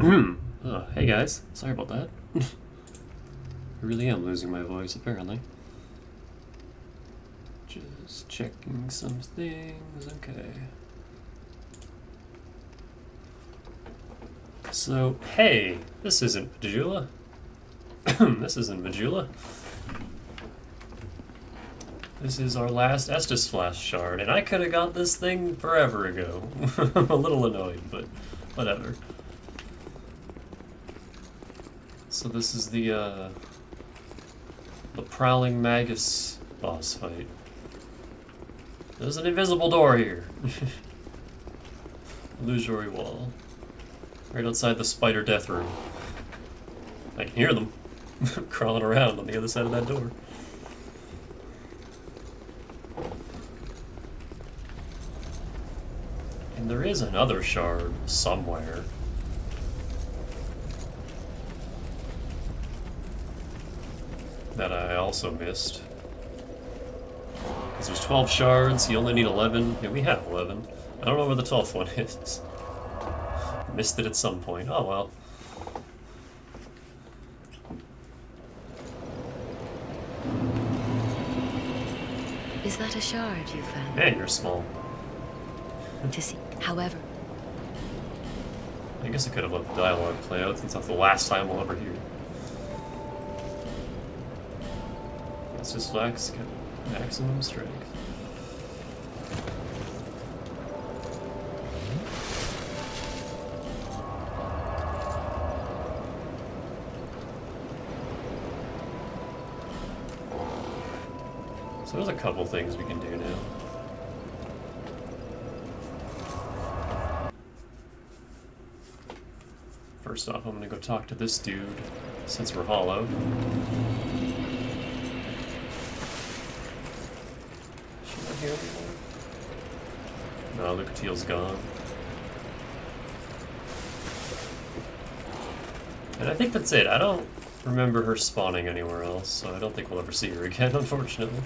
Oh, hey guys, sorry about that. I really am losing my voice, apparently. Just checking some things, okay. So, hey, this isn't Majula. This isn't Majula. This is our last Estus Flash shard, and I could have got this thing forever ago. I'm a little annoyed, but whatever. So this is the Prowling Magus boss fight. There's an invisible door here. Illusory wall. Right outside the spider death room. I can hear them crawling around on the other side of that door. And there is another shard somewhere. That I also missed. Because there's 12 shards, you only need 11. Yeah, we have 11. I don't know where the 12th one is. Missed it at some point. Oh well. Is that a shard you found? Man, you're small. To see. However, I guess I could have let the dialogue play out since that's the last time we'll ever hear it. Let's just flex, get maximum strength. So there's a couple things we can do now. First off, I'm gonna go talk to this dude, since we're hollow. Is she not here anymore? No, Lucatiel's gone. And I think that's it. I don't remember her spawning anywhere else, so I don't think we'll ever see her again, unfortunately.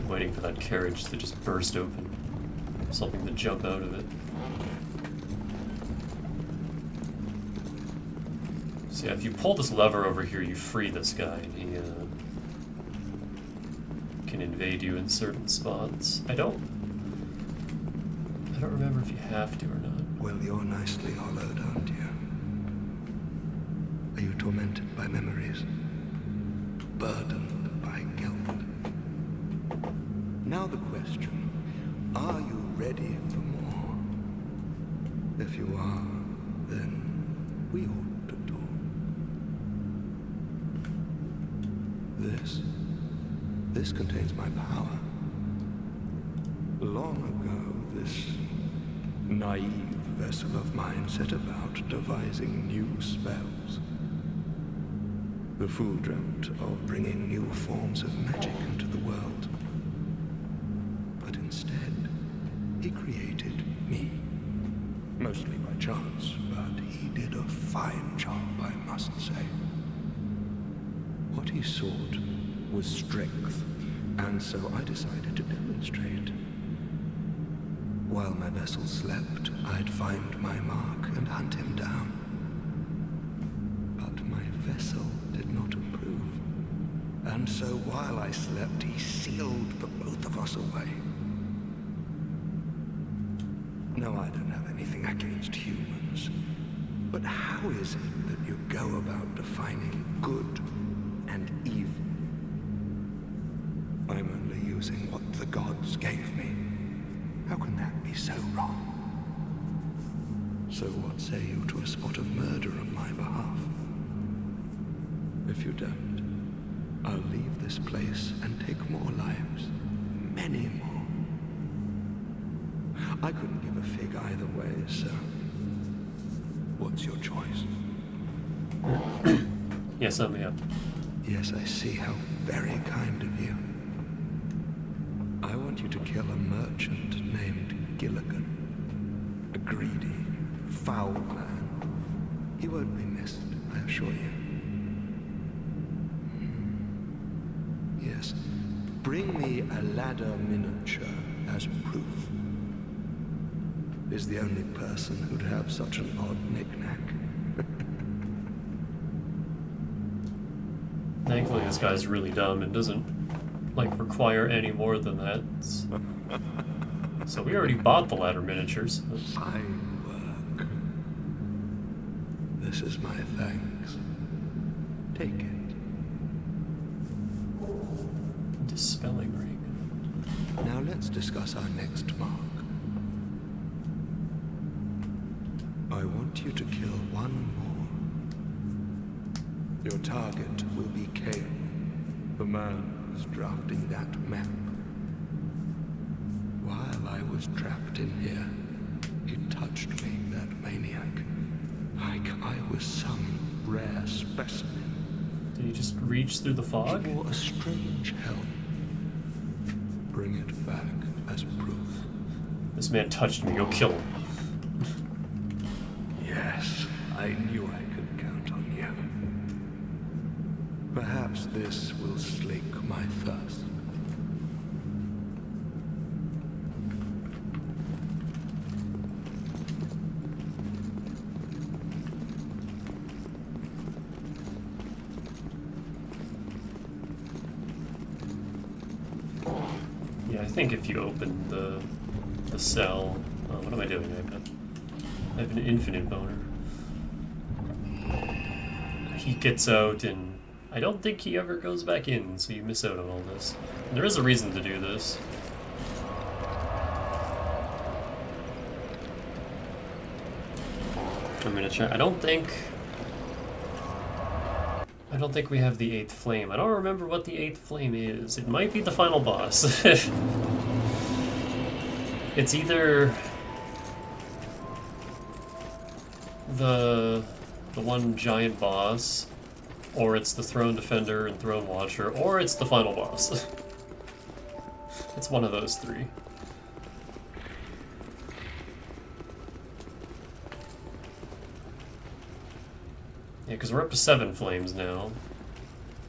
Waiting for that carriage to just burst open. Something to jump out of it. So yeah, if you pull this lever over here, you free this guy, and he can invade you in certain spots. I don't remember if you have to or not. Well, you're nicely hollowed, aren't you? Are you tormented by memories? Burdened by guilt? Now the question, are you ready for more? If you are, then we ought to talk. This contains my power. Long ago, this naive vessel of mine set about devising new spells. The fool dreamt of bringing new forms of magic into the world. Instead, he created me. Mostly by chance, but he did a fine job, I must say. What he sought was strength, and so I decided to demonstrate. While my vessel slept, I'd find my mark and hunt him down. But my vessel did not approve. And so while I slept, he sealed the both of us away. No, I don't have anything against humans. But how is it that you go about defining good and evil? I'm only using what the gods gave me. How can that be so wrong? So what say you to a spot of murder on my behalf? If you don't, I'll leave this place and take more lives. Many more. I couldn't give a fig either way, so what's your choice? Yes, I'm up. Yes, I see how very kind of you. I want you to kill a merchant named Gilligan. A greedy, foul man. He won't be missed, I assure you. Yes, bring me a ladder miniature as proof. Is the only person who'd have such an odd knick-knack. this guy's really dumb and doesn't, like, require any more than that. So we already bought the ladder miniatures. Fine work. This is my thanks. Take it. Dispelling ring. Now let's discuss our next mark. I want you to kill one more. Your target will be Kale, the man who's drafting that map. While I was trapped in here, he touched me, that maniac. Like I was some rare specimen. Did he just reach through the fog? He wore a strange helm. Bring it back as proof. This man touched me, go kill him. Yes, I knew I could count on you. Perhaps this will slake my thirst. Yeah, I think if you open the cell... Oh, what am I doing? I have an infinite boner. He gets out, and I don't think he ever goes back in, so you miss out on all this. And there is a reason to do this. I'm gonna try. I don't think we have the 8th flame. I don't remember what the 8th flame is. It might be the final boss. It's either the one giant boss, or it's the Throne Defender and Throne Watcher, or it's the final boss. It's one of those three. Yeah, because we're up to 7 flames now.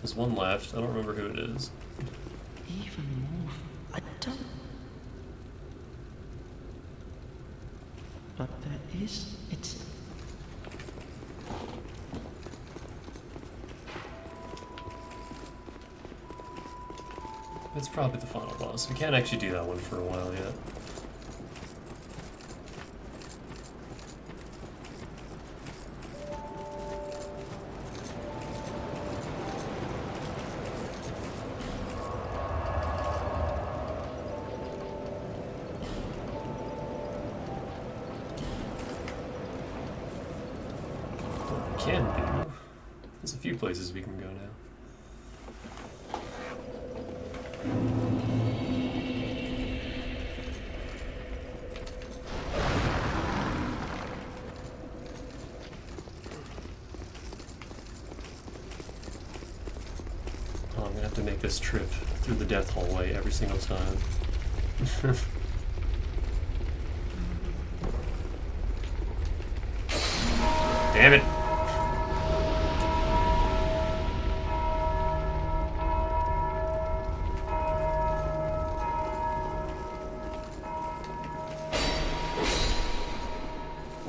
There's one left. I don't remember who it is. Even more. I don't. But there is. It's. It's probably the final boss. We can't actually do that one for a while yet. What we can do... There's a few places we can go now. Oh, I'm gonna have to make this trip through the death hallway every single time. Damn it!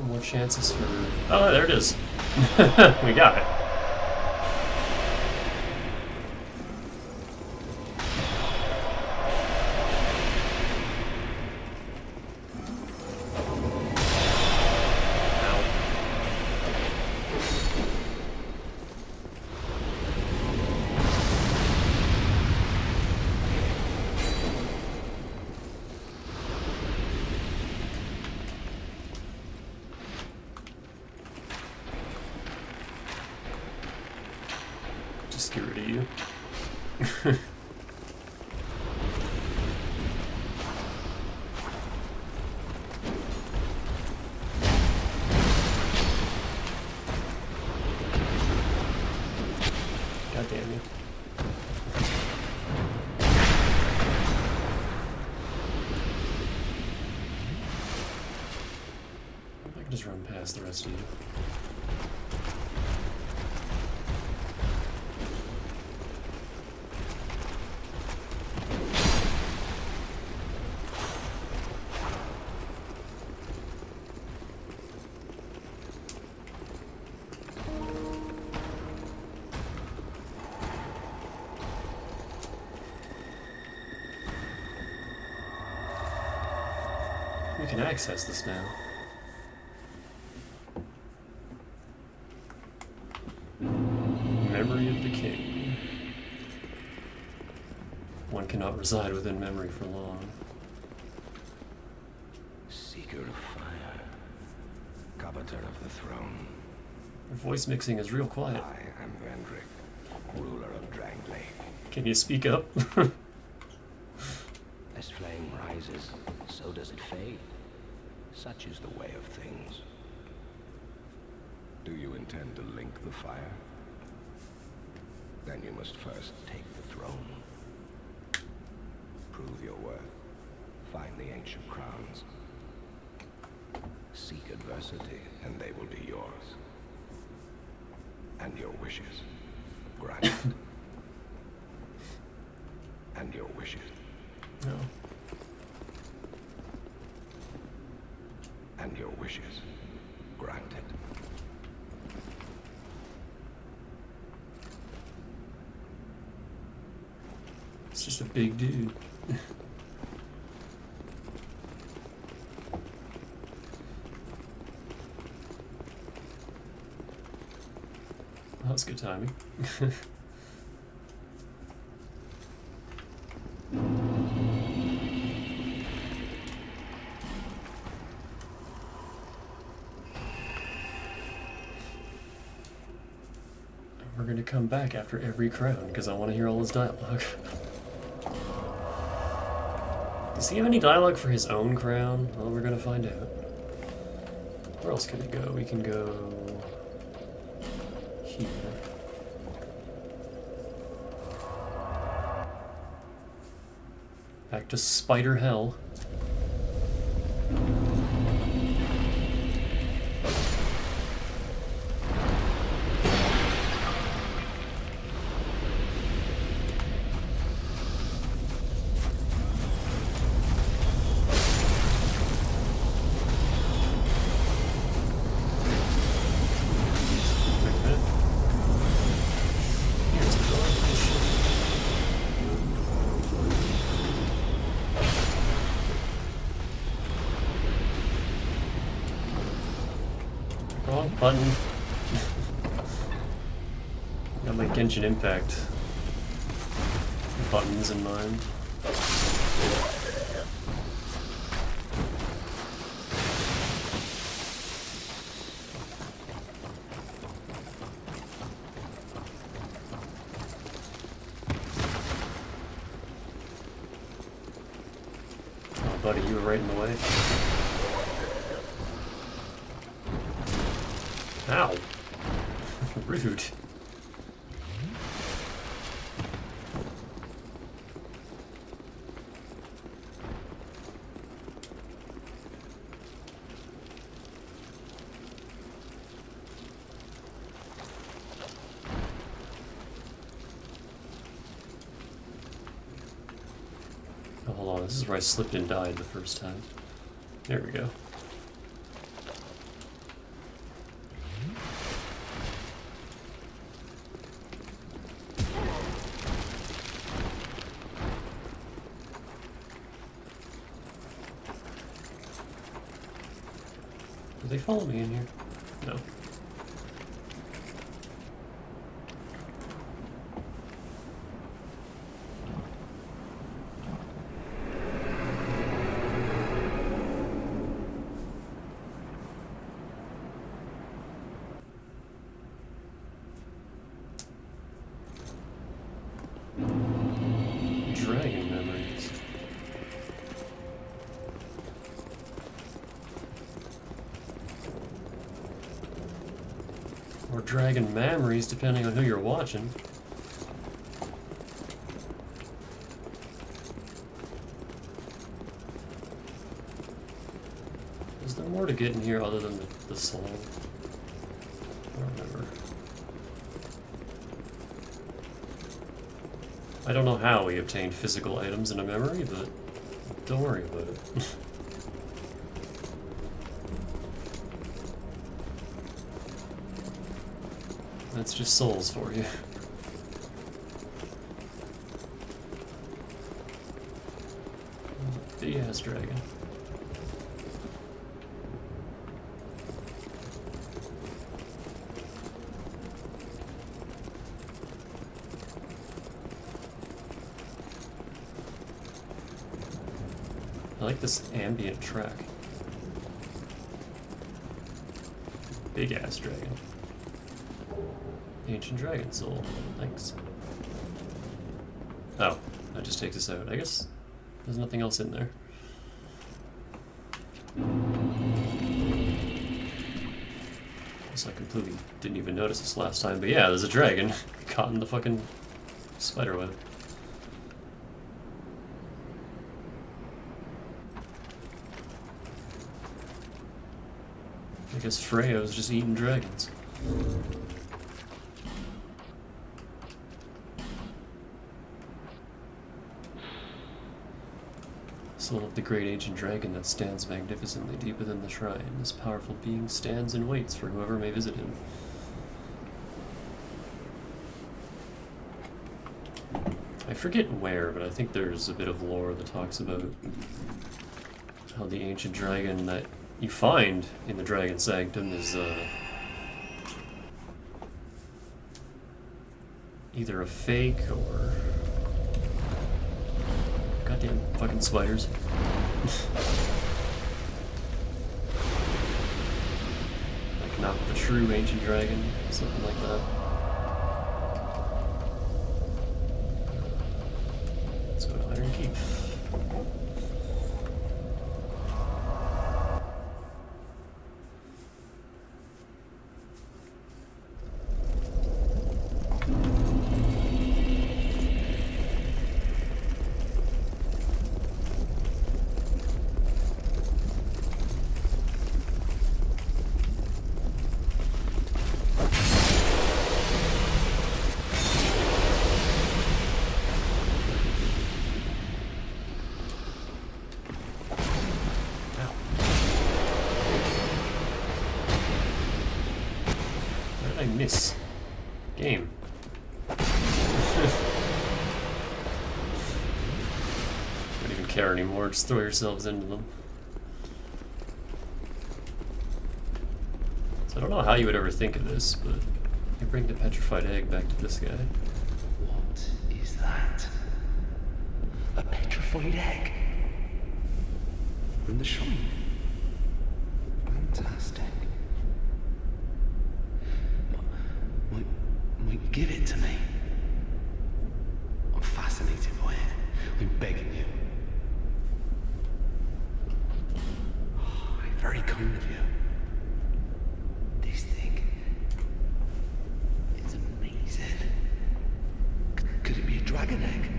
More chances for... Oh, there it is. We got it. Just get rid of you. God damn you. I can just run past the rest of you. We can access this now. Memory of the King. One cannot reside within memory for long. Seeker of fire, coveter of the throne. Your voice mixing is real quiet. I am Vendrick, ruler of Drangleic. Can you speak up? As flame rises, so does it fade. Such is the way of things. Do you intend to link the fire? Then you must first take the throne. Prove your worth. Find the ancient crowns. Seek adversity, and they will be yours. And your wishes granted. And your wishes. No. And your wishes granted. It's just a big dude. That was good timing. We're gonna come back after every crown because I want to hear all his dialogue. Does he have any dialogue for his own crown? Well, we're gonna find out. Where else can we go? We can go here. Back to Spider Hell. Wrong button. Got my Genshin Impact buttons in mind. Oh, buddy, you were right in the way. Ow. Rude. Oh, hold on, this is where I slipped and died the first time. There we go. Did they follow me in here? No. Dragon memories. Or dragon memories, depending on who you're watching. Is there more to get in here other than the soul? I don't remember. I don't know how we obtained physical items in a memory, but don't worry about it. That's just souls for you. Big ass dragon. like this ambient track. Big ass dragon. Ancient dragon soul. Thanks. Oh, that just takes us out. I guess there's nothing else in there. I completely didn't even notice this last time, but yeah, there's a dragon caught in the fucking spiderweb. I guess Freya's just eating dragons. Soul of the great ancient dragon that stands magnificently deep within the shrine. This powerful being stands and waits for whoever may visit him. I forget where, but I think there's a bit of lore that talks about how the ancient dragon that you find in the Dragon Sanctum is either a fake or... Goddamn fucking spiders. Like not the true ancient dragon, something like that. Let's go to Iron Keep. Miss. Game. Don't even care anymore, just throw yourselves into them. So I don't know how you would ever think of this, but you bring the petrified egg back to this guy. What is that? A petrified egg? From the shrine? Fantastic. Might you give it to me? I'm fascinated by it. I'm begging you. Very kind of you. This thing is amazing. Could it be a dragon egg?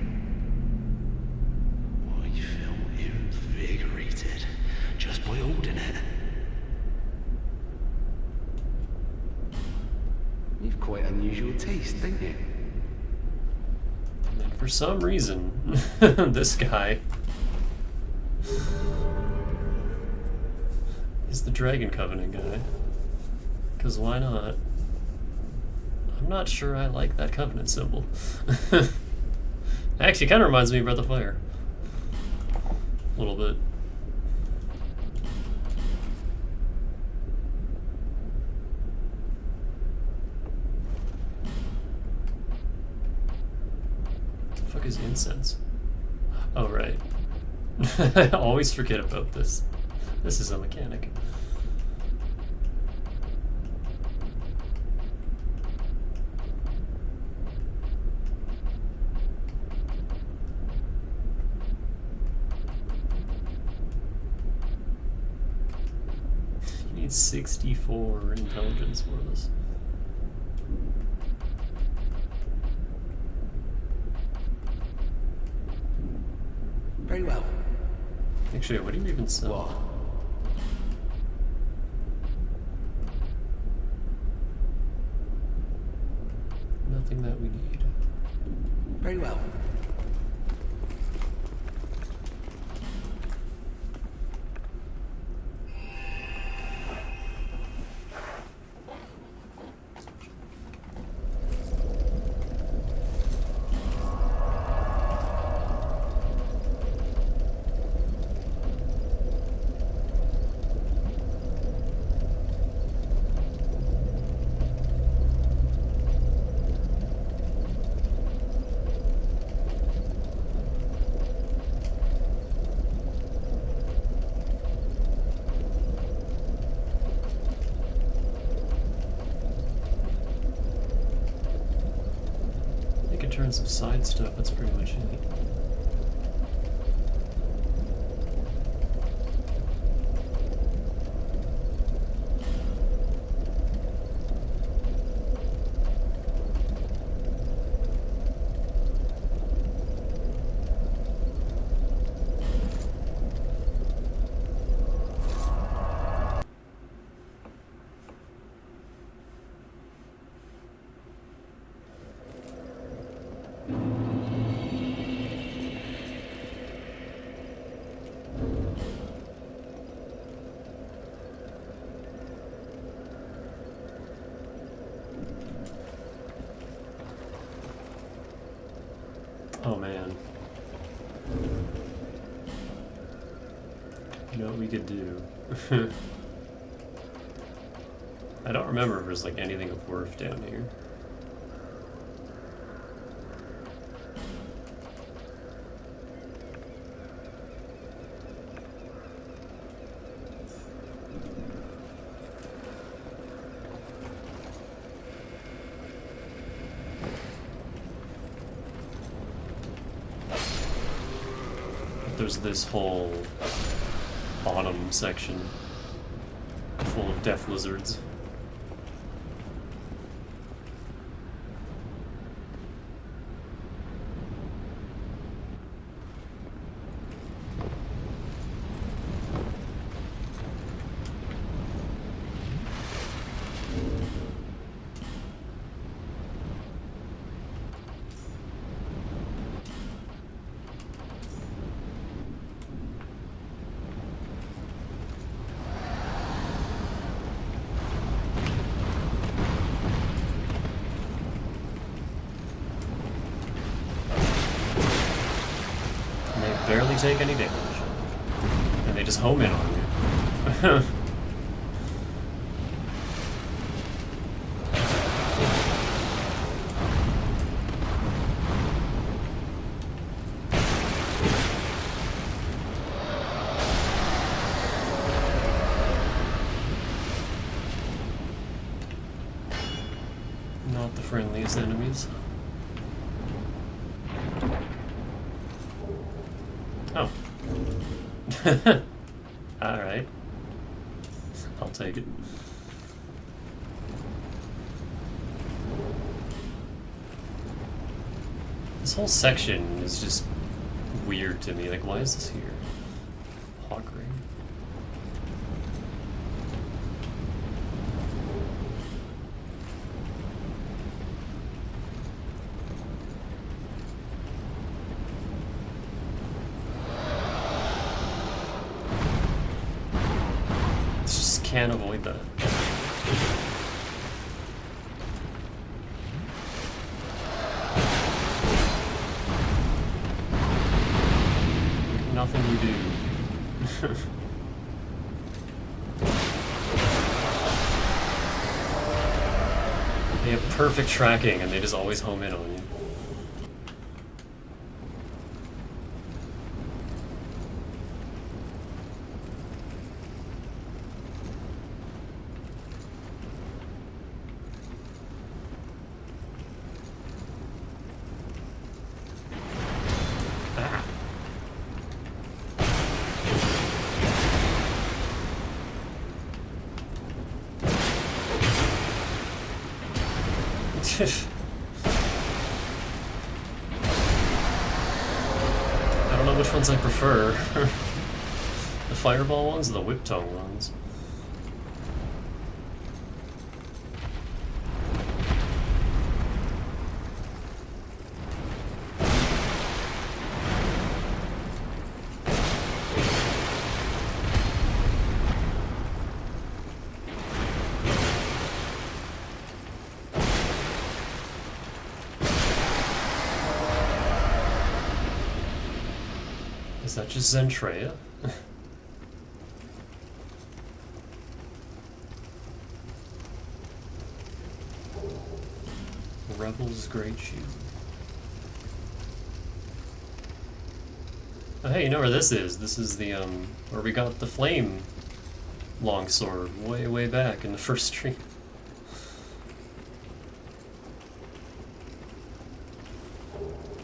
I feel invigorated just by holding it. You've quite unusual taste, don't you? And then for some reason, this guy is the Dragon Covenant guy. Because why not? I'm not sure I like that Covenant symbol. Actually, it kind of reminds me of Breath of Fire. A little bit. Is incense. Oh, right. I always forget about this. This is a mechanic. You need 64 intelligence for this. Very well. Actually, what do you even sell? What? Nothing that we need. Very well. in terms of side stuff, that's pretty much it. Oh man. You know what we could do? I don't remember if there's like anything of worth down here. There's this whole bottom section full of death lizards. Barely take any damage. And they just home in on you. Not the friendliest enemies. Oh. Alright. I'll take it. This whole section is just weird to me. Like, why is this here? Hawk ring. Can't avoid that. Nothing you do. They have perfect tracking and they just always home in on you. I don't know which ones I prefer. The fireball ones or the whip tongue ones? Is that just Zentreya? Rebel's Great Shield. Oh, hey, you know where this is? This is the, where we got the flame longsword way, way back in the first stream.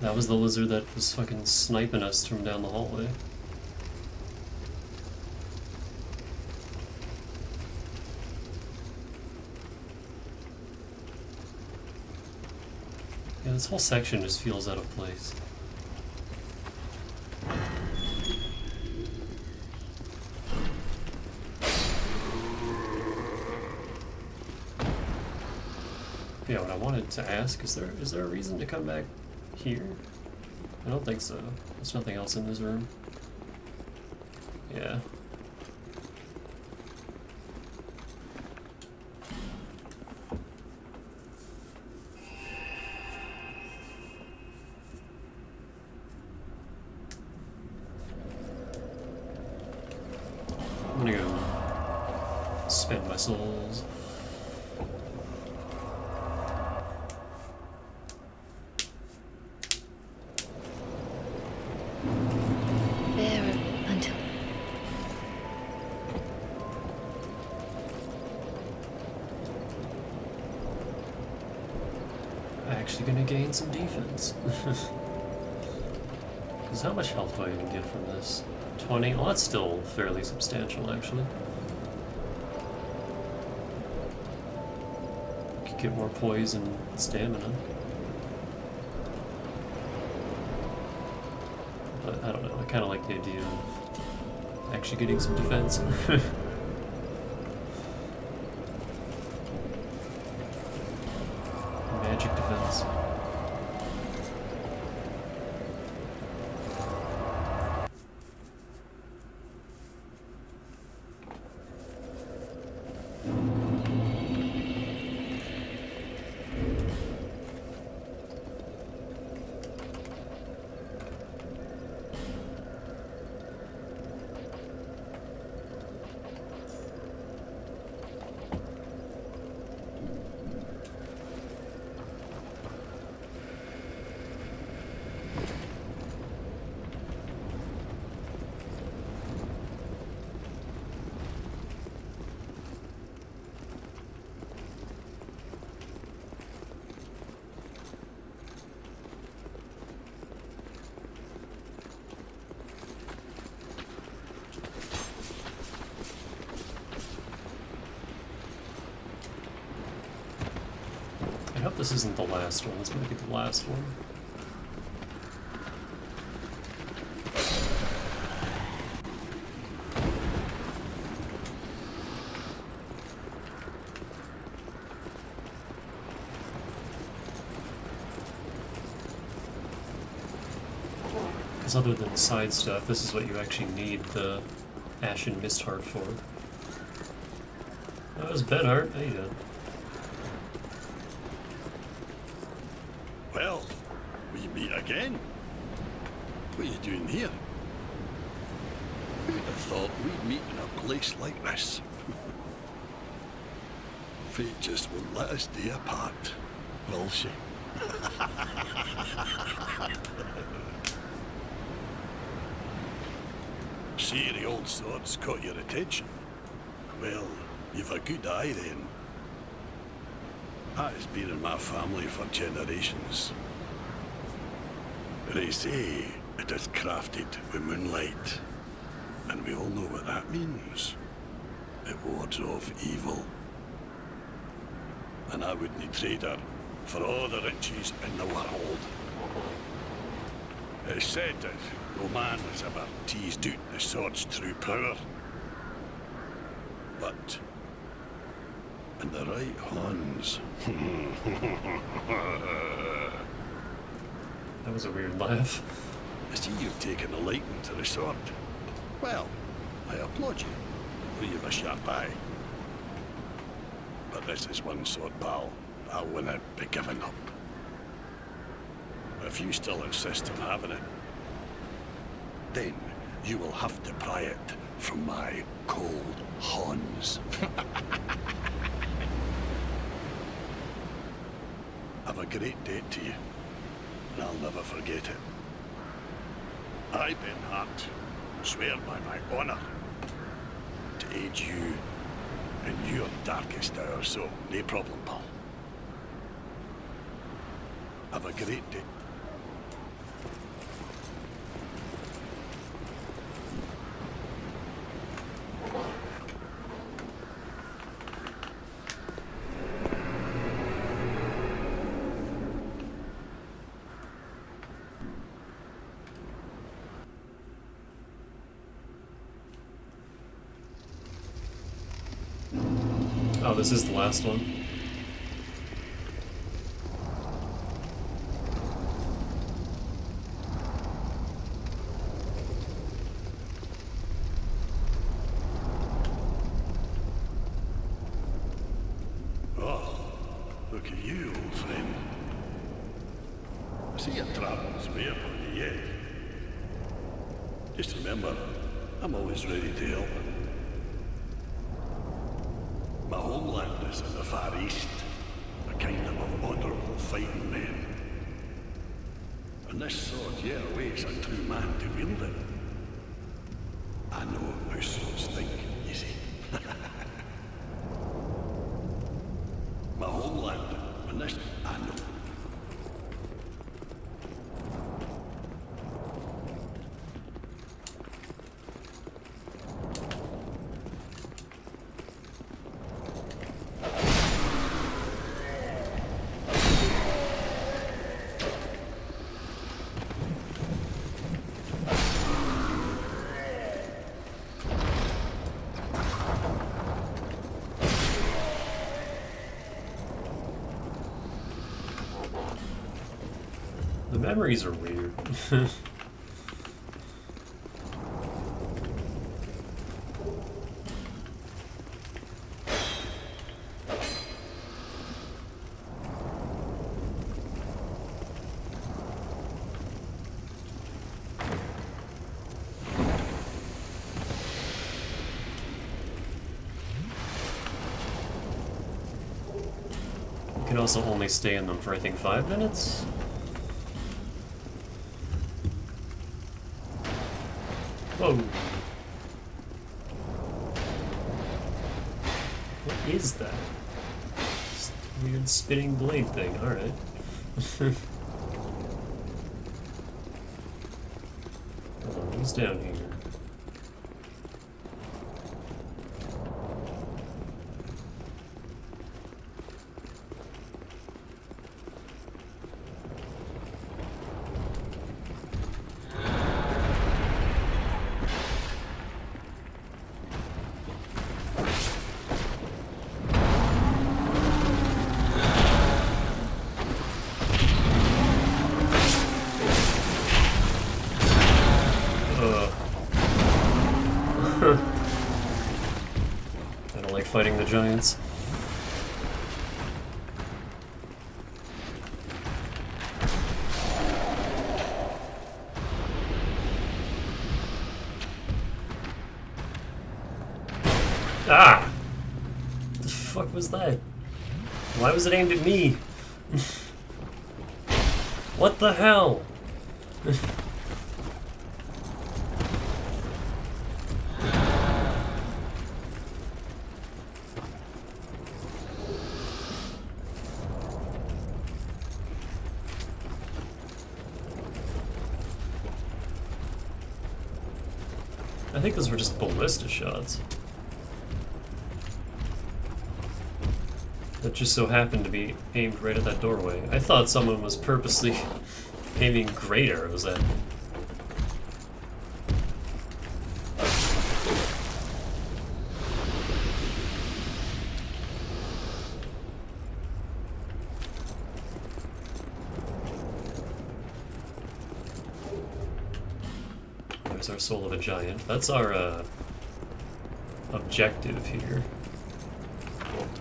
That was the lizard that was fucking sniping us from down the hallway. Yeah, this whole section just feels out of place. Yeah, what I wanted to ask, is there a reason to come back here? I don't think so. There's nothing else in this room. Yeah. I'm gonna go spend my souls. There until Actually gonna gain some defense. Because how much health do I even get from this? 20? Well, that's still fairly substantial, actually. Could get more poise and stamina. But I don't know, I kind of like the idea of actually getting some defense. Magic defense. I hope this isn't the last one. This might be the last one. Because other than side stuff, this is what you actually need the Ashen Mist Heart for. That was Ben Hart. How you doing? Well, we meet again. What are you doing here? Who'd have thought we'd meet in a place like this? Fate just won't let us stay apart, will she? See, the old sword's caught your attention. Well, you've a good eye then. That has been in my family for generations. They say it is crafted with moonlight, and we all know what that means. It wards off evil. And I wouldn't trade her for all the riches in the world. It's said that no man has ever teased out the sword's true power. But in the right hands. That was a weird laugh. I see you've taken a liking to the sword. Well, I applaud you, though you've a sharp eye. But this is one sword, pal. I wouldn't be giving up. If you still insist on having it, then you will have to pry it from my cold hands. Have a great debt to you, and I'll never forget it. I, Ben Hart, swear by my honor to aid you in your darkest hour, so no problem, pal. Have a great day. Oh, this is the last one. Look at you, old friend. I see your travels way upon you yet. Just remember, I'm always ready to help. My homeland is in the Far East, a kingdom of honourable fighting men. And this sword here waits a true man to wield it. I know how swords think, you see. My homeland, and this I know. The memories are weird. You can also only stay in them for, I think, 5 minutes? Whoa. What is that? Just a weird spinning blade thing, alright. Oh, who's down here? I don't like fighting the giants. Ah! The fuck was that? Why was it aimed at me? What the hell? I think those were just ballista shots. That just so happened to be aimed right at that doorway. I thought someone was purposely aiming great arrows at me. There's our Soul of a Giant. That's our objective here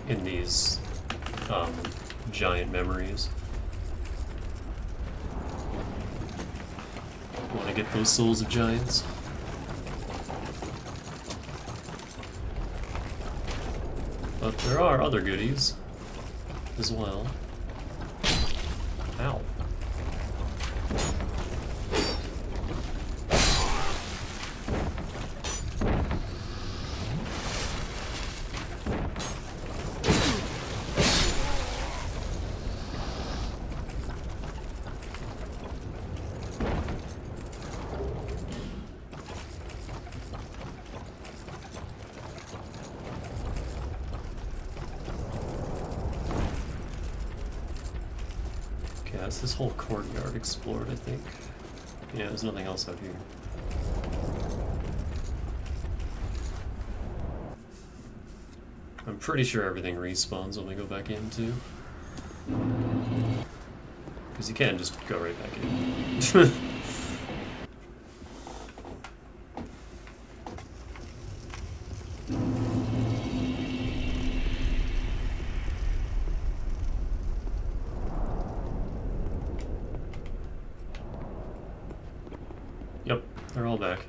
in these giant memories. Want to get those souls of giants? But there are other goodies as well. Ow. That's this whole courtyard explored, I think. Yeah, there's nothing else out here. I'm pretty sure everything respawns when we go back in, too. Because you can just go right back in. Yep, they're all back.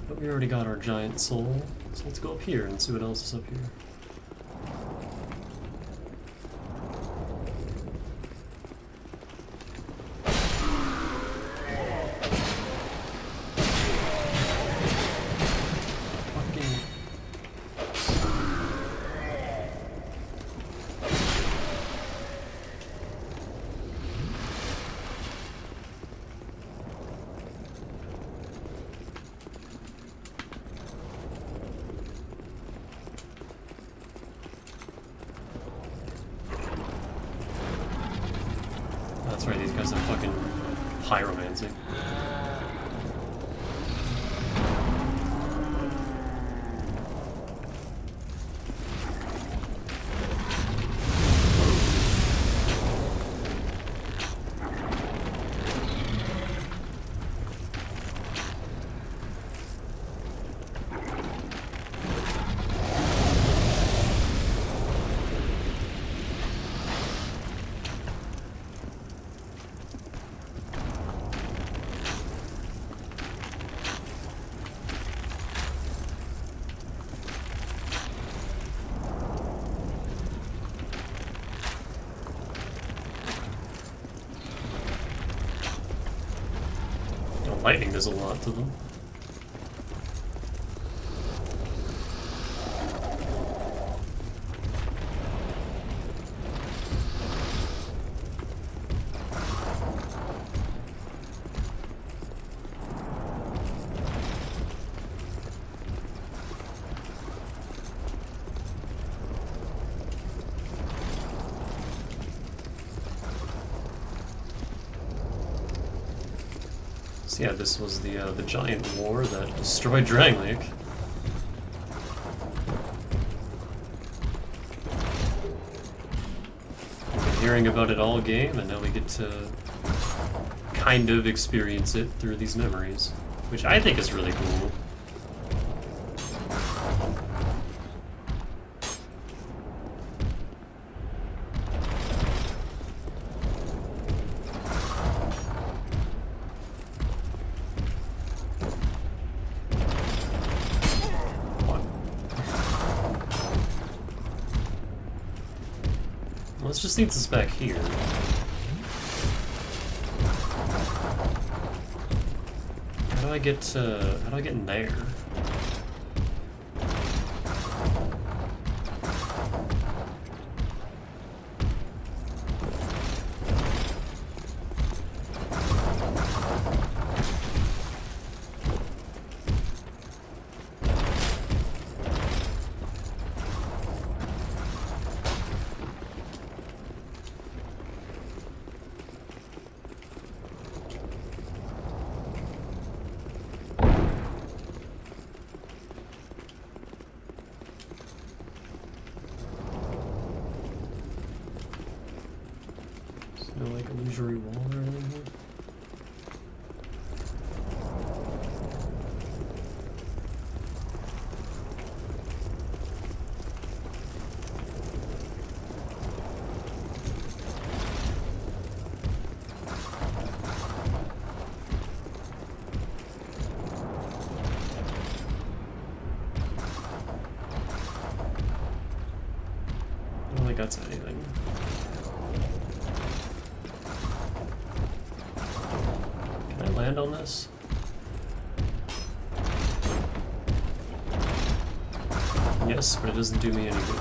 But we already got our giant soul, so let's go up here and see what else is up here. That's right, these guys are fucking pyromancy. Lightning does a lot to them. So yeah, this was the giant war that destroyed Drangleic. We've been hearing about it all game, and now we get to kind of experience it through these memories, which I think is really cool. Let's just need this back here. How do I get in there? No, like, illusory wall or anything here? I don't think that's anything. Can I land on this? Yes, but it doesn't do me any good.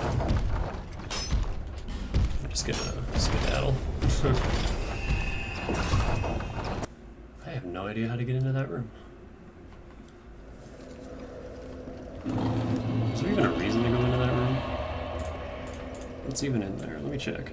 I'm just gonna skedaddle. I have no idea how to get into that room. Is there even a reason to go into that room? What's even in there? Let me check.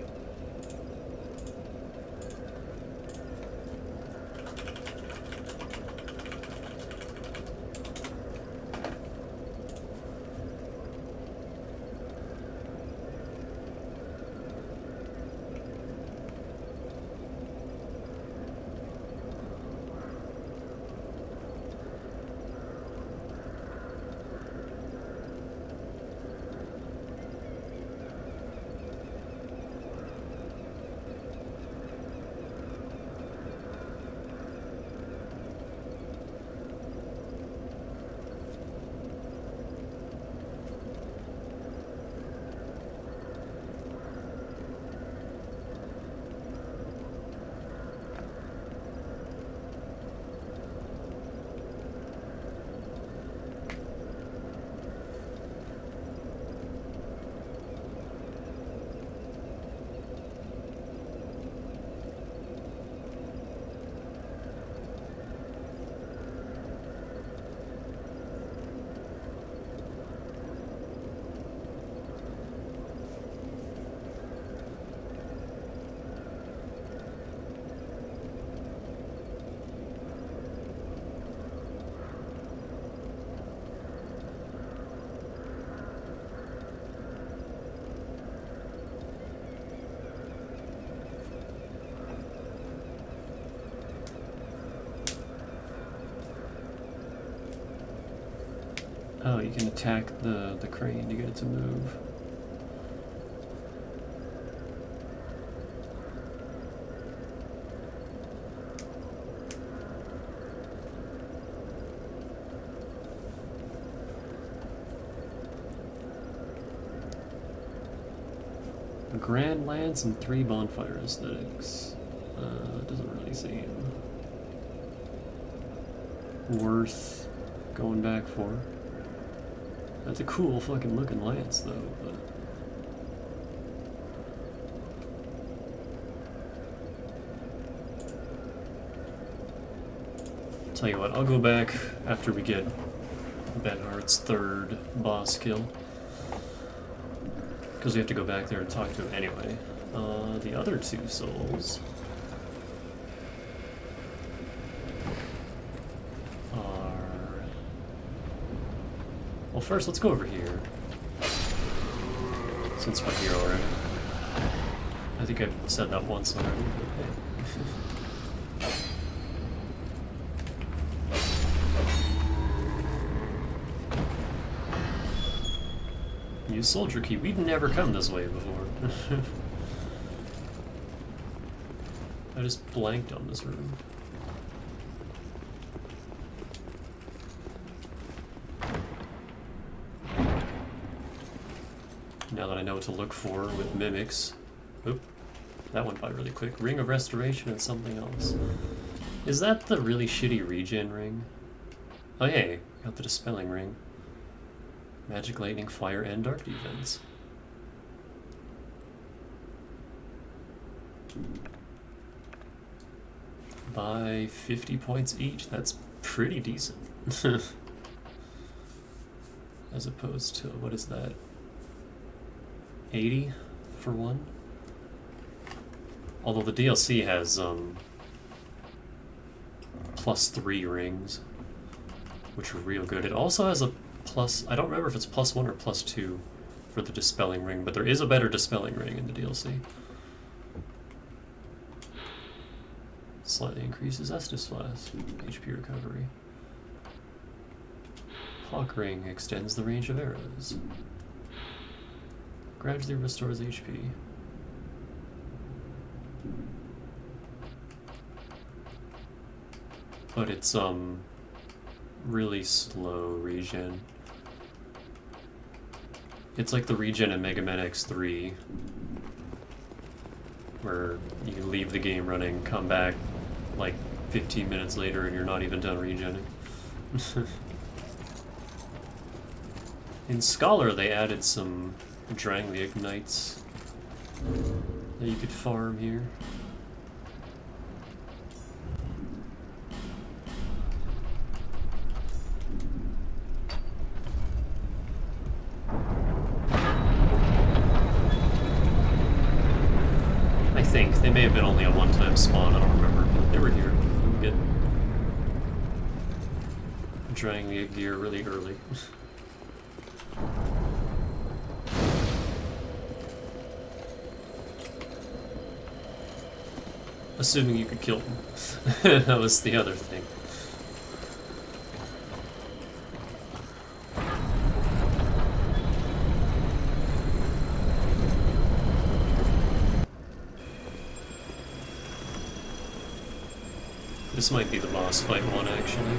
Oh, you can attack the crane to get it to move. Grand Lance and 3 bonfire aesthetics. Doesn't really seem worth going back for. That's a cool fucking looking lance though, but tell you what, I'll go back after we get Benhart's 3rd boss kill. Because we have to go back there and talk to him anyway. The other 2 souls are... Well, first, let's go over here. Since we're here already. I think I've said that once already, but hey. Use soldier key. We've never come this way before. I just blanked on this room. Now that I know what to look for with mimics. Oop. That went by really quick. Ring of Restoration and something else. Is that the really shitty regen ring? Oh hey, got the Dispelling ring. Magic, lightning, fire, and dark defense. By 50 points each, that's pretty decent. As opposed to, what is that? 80 for one? Although the DLC has +3 rings, which are real good. It also has a plus, I don't remember if it's +1 or +2 for the Dispelling ring, but there is a better Dispelling ring in the DLC. Slightly increases Estus Flask, HP recovery. Hawk ring extends the range of arrows. Gradually restores HP. But it's really slow regen. It's like the regen in Mega Man X3, where you leave the game running, come back like 15 minutes later and you're not even done regenning. In Scholar they added some Drangleic Knights that you could farm here. I think they may have been only a one-time spawn, I don't remember, but they were here. You can get Drangleic gear really early. Assuming you could kill them. That was the other thing. This might be the boss fight one, actually.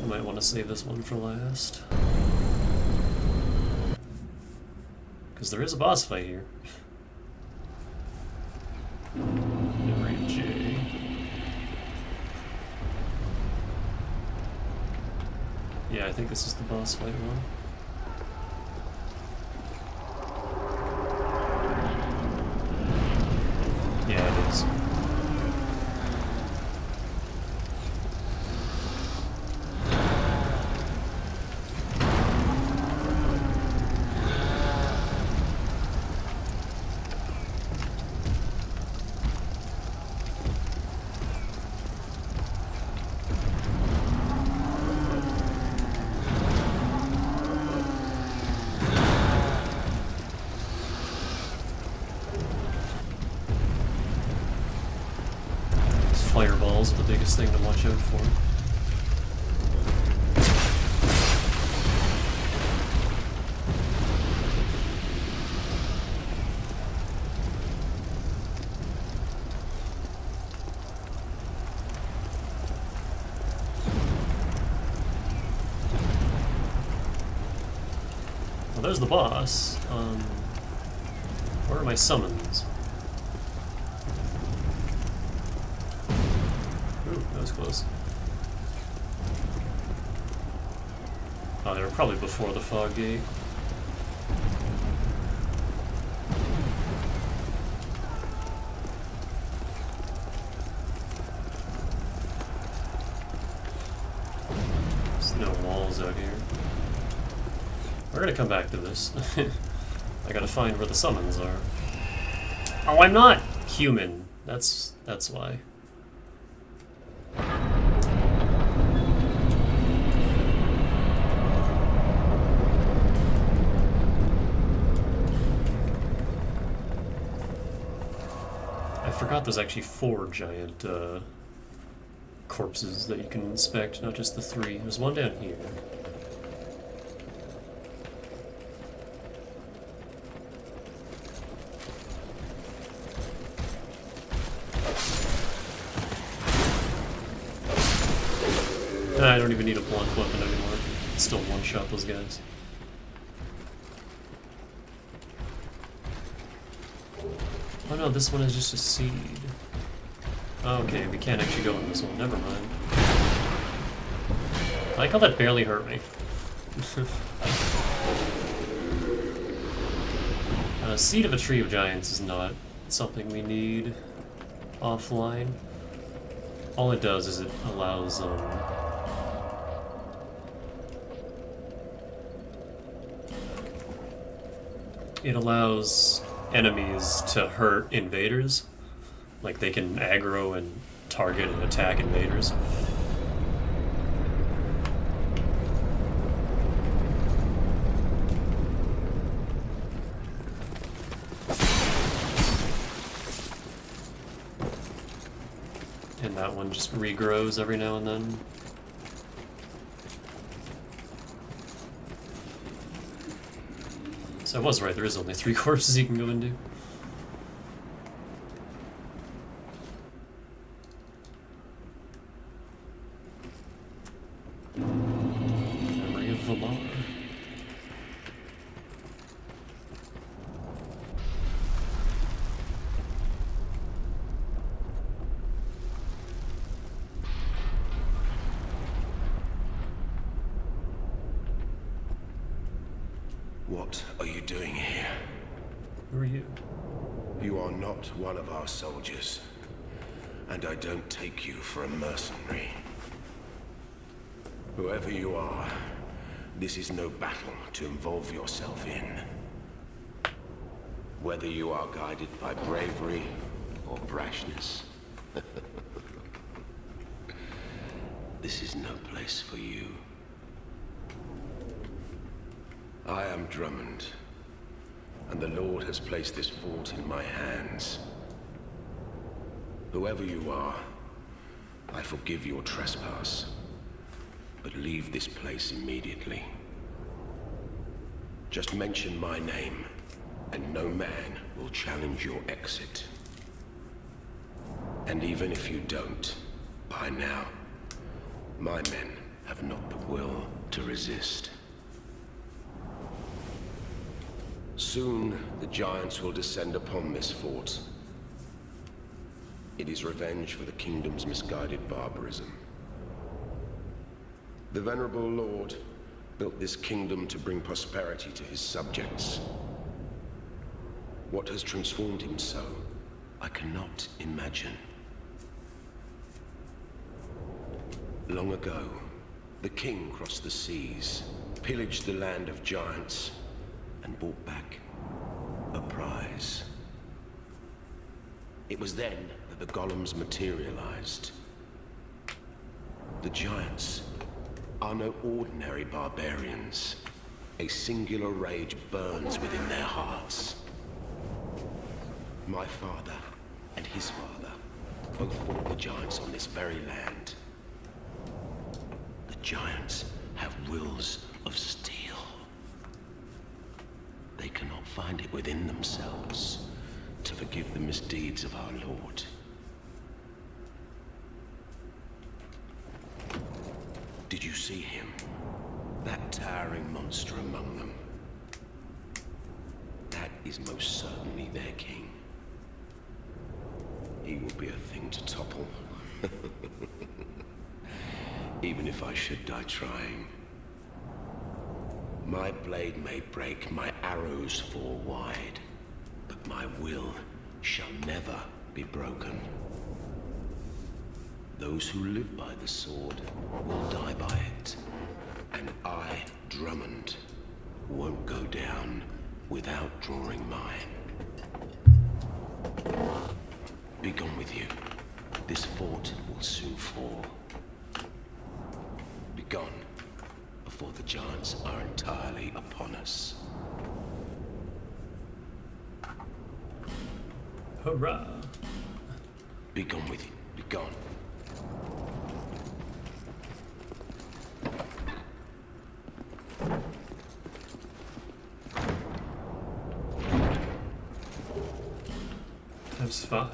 I might want to save this one for last. Because there is a boss fight here. J. Yeah, I think this is the boss fight one. Yeah, it is. Fireball's the biggest thing to watch out for. there's the boss. Where are my summons? Ooh, that was close. Oh, they were probably before the fog gate. There's no walls out here. We're gonna come back to this. I gotta find where the summons are. Oh, I'm not human. That's why. I forgot there's actually 4 giant corpses that you can inspect, not just the 3. There's one down here. I don't even need a blunt weapon anymore. Still one-shot those guys. Oh no, this one is just a seed. Oh, okay, we can't actually go in this one. Never mind. I like how that barely hurt me. Seed of a Tree of Giants is not something we need offline. All it does is it allows, it allows enemies to hurt invaders. Like, they can aggro and target and attack invaders. And that one just regrows every now and then. So I was right, there is only 3 corpses you can go into. Memory of Valar. What are you doing here? Who are you? You are not one of our soldiers, and I don't take you for a mercenary. Whoever you are, this is no battle to involve yourself in. Whether you are guided by bravery or brashness, this is no place for you. I am Drummond, and the Lord has placed this fort in my hands. Whoever you are, I forgive your trespass, but leave this place immediately. Just mention my name, and no man will challenge your exit. And even if you don't, by now, my men have not the will to resist. Soon, the giants will descend upon this fort. It is revenge for the kingdom's misguided barbarism. The venerable Lord built this kingdom to bring prosperity to his subjects. What has transformed him so, I cannot imagine. Long ago, the king crossed the seas, pillaged the land of giants, and brought back a prize. It was then that the golems materialized. The giants are no ordinary barbarians. A singular rage burns within their hearts. My father and his father both fought the giants on this very land. The giants have wills of steel. They cannot find it within themselves to forgive the misdeeds of our Lord. Did you see him? That towering monster among them? is most certainly their king. He will be a thing to topple. Even if I should die trying. My blade may break, my arrows fall wide, but my will shall never be broken. Those who live by the sword will die by it, and I, Drummond, won't go down without drawing mine. Be gone with you. This fort will soon fall. Be gone before the giants are entirely upon us. Hurrah! Be gone with you. Be gone. Times 5.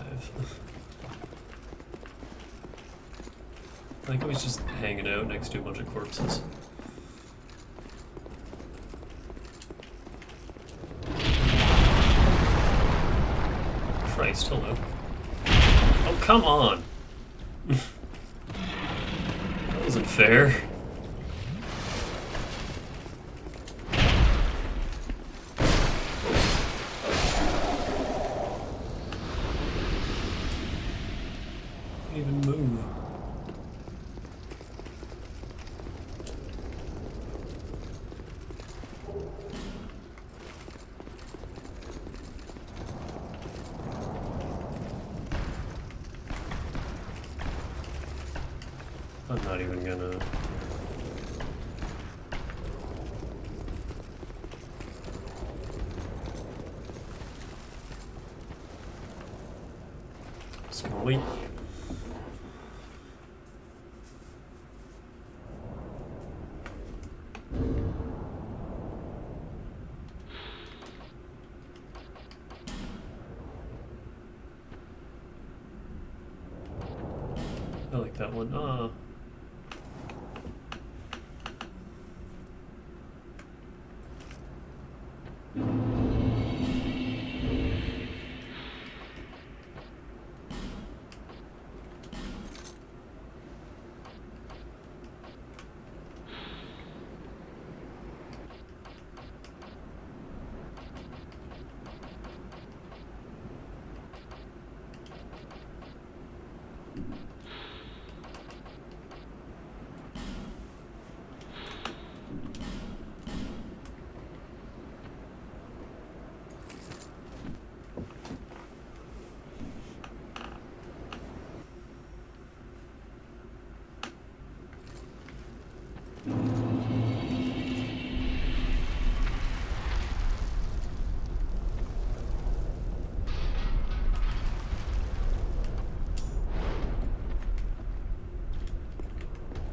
I think I was just hanging out next to a bunch of corpses. Christ, hello. Oh, come on! That wasn't fair. Can't even move. I'm not even gonna... Just gonna wait. I like that one. Ah.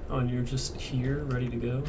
Oh, and you're just here, ready to go?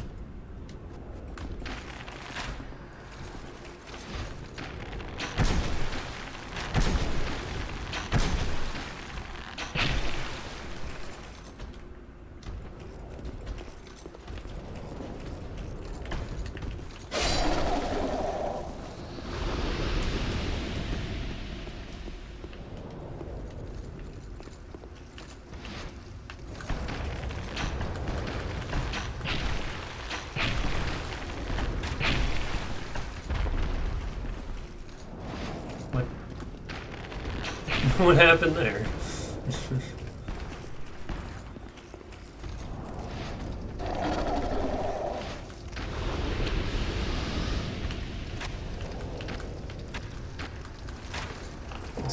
What happened there? This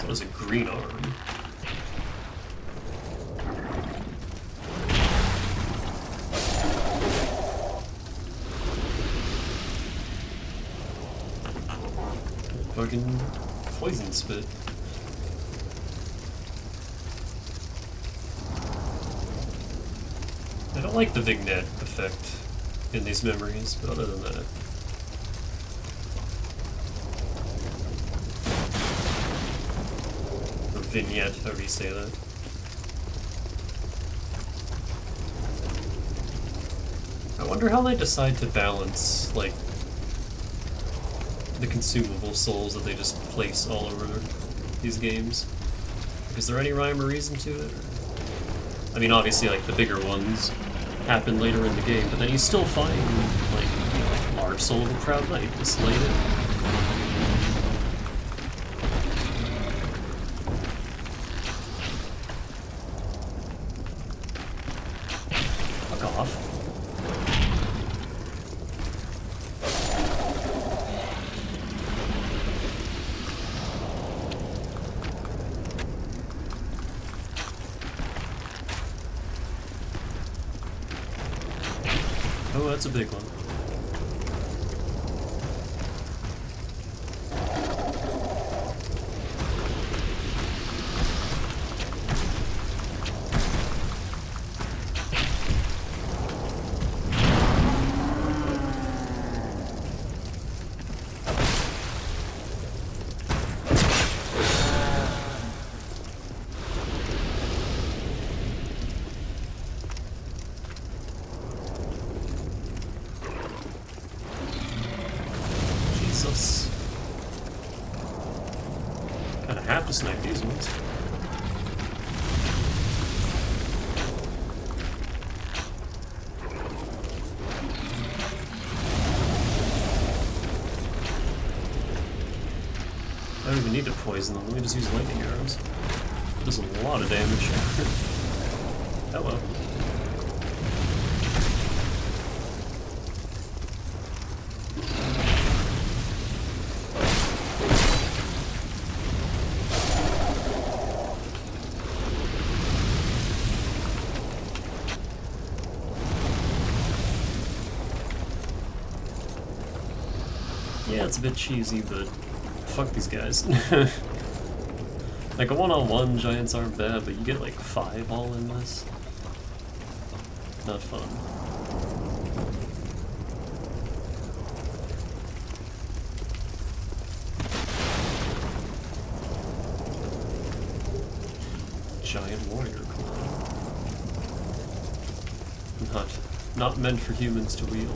one has a green arm. Fucking poison spit. I don't like the vignette effect in these memories, but other than that. Or vignette, however you say that. I wonder how they decide to balance, like, the consumable souls that they just place all over these games. Like, is there any rhyme or reason to it? I mean, obviously, like, the bigger ones happen later in the game, but then you still find, like, you know, large soul of a proud knight, just laid it. Fuck off. Oh, that's a big one. Jesus. Kinda have to snipe these ones. I don't even need to poison them, let me just use lightning arrows. Does a lot of damage. Hello. Yeah, it's a bit cheesy, but fuck these guys. Like, a one-on-one giants aren't bad, but you get like 5 all in this. Not fun. Giant warrior clan. Not meant for humans to wield.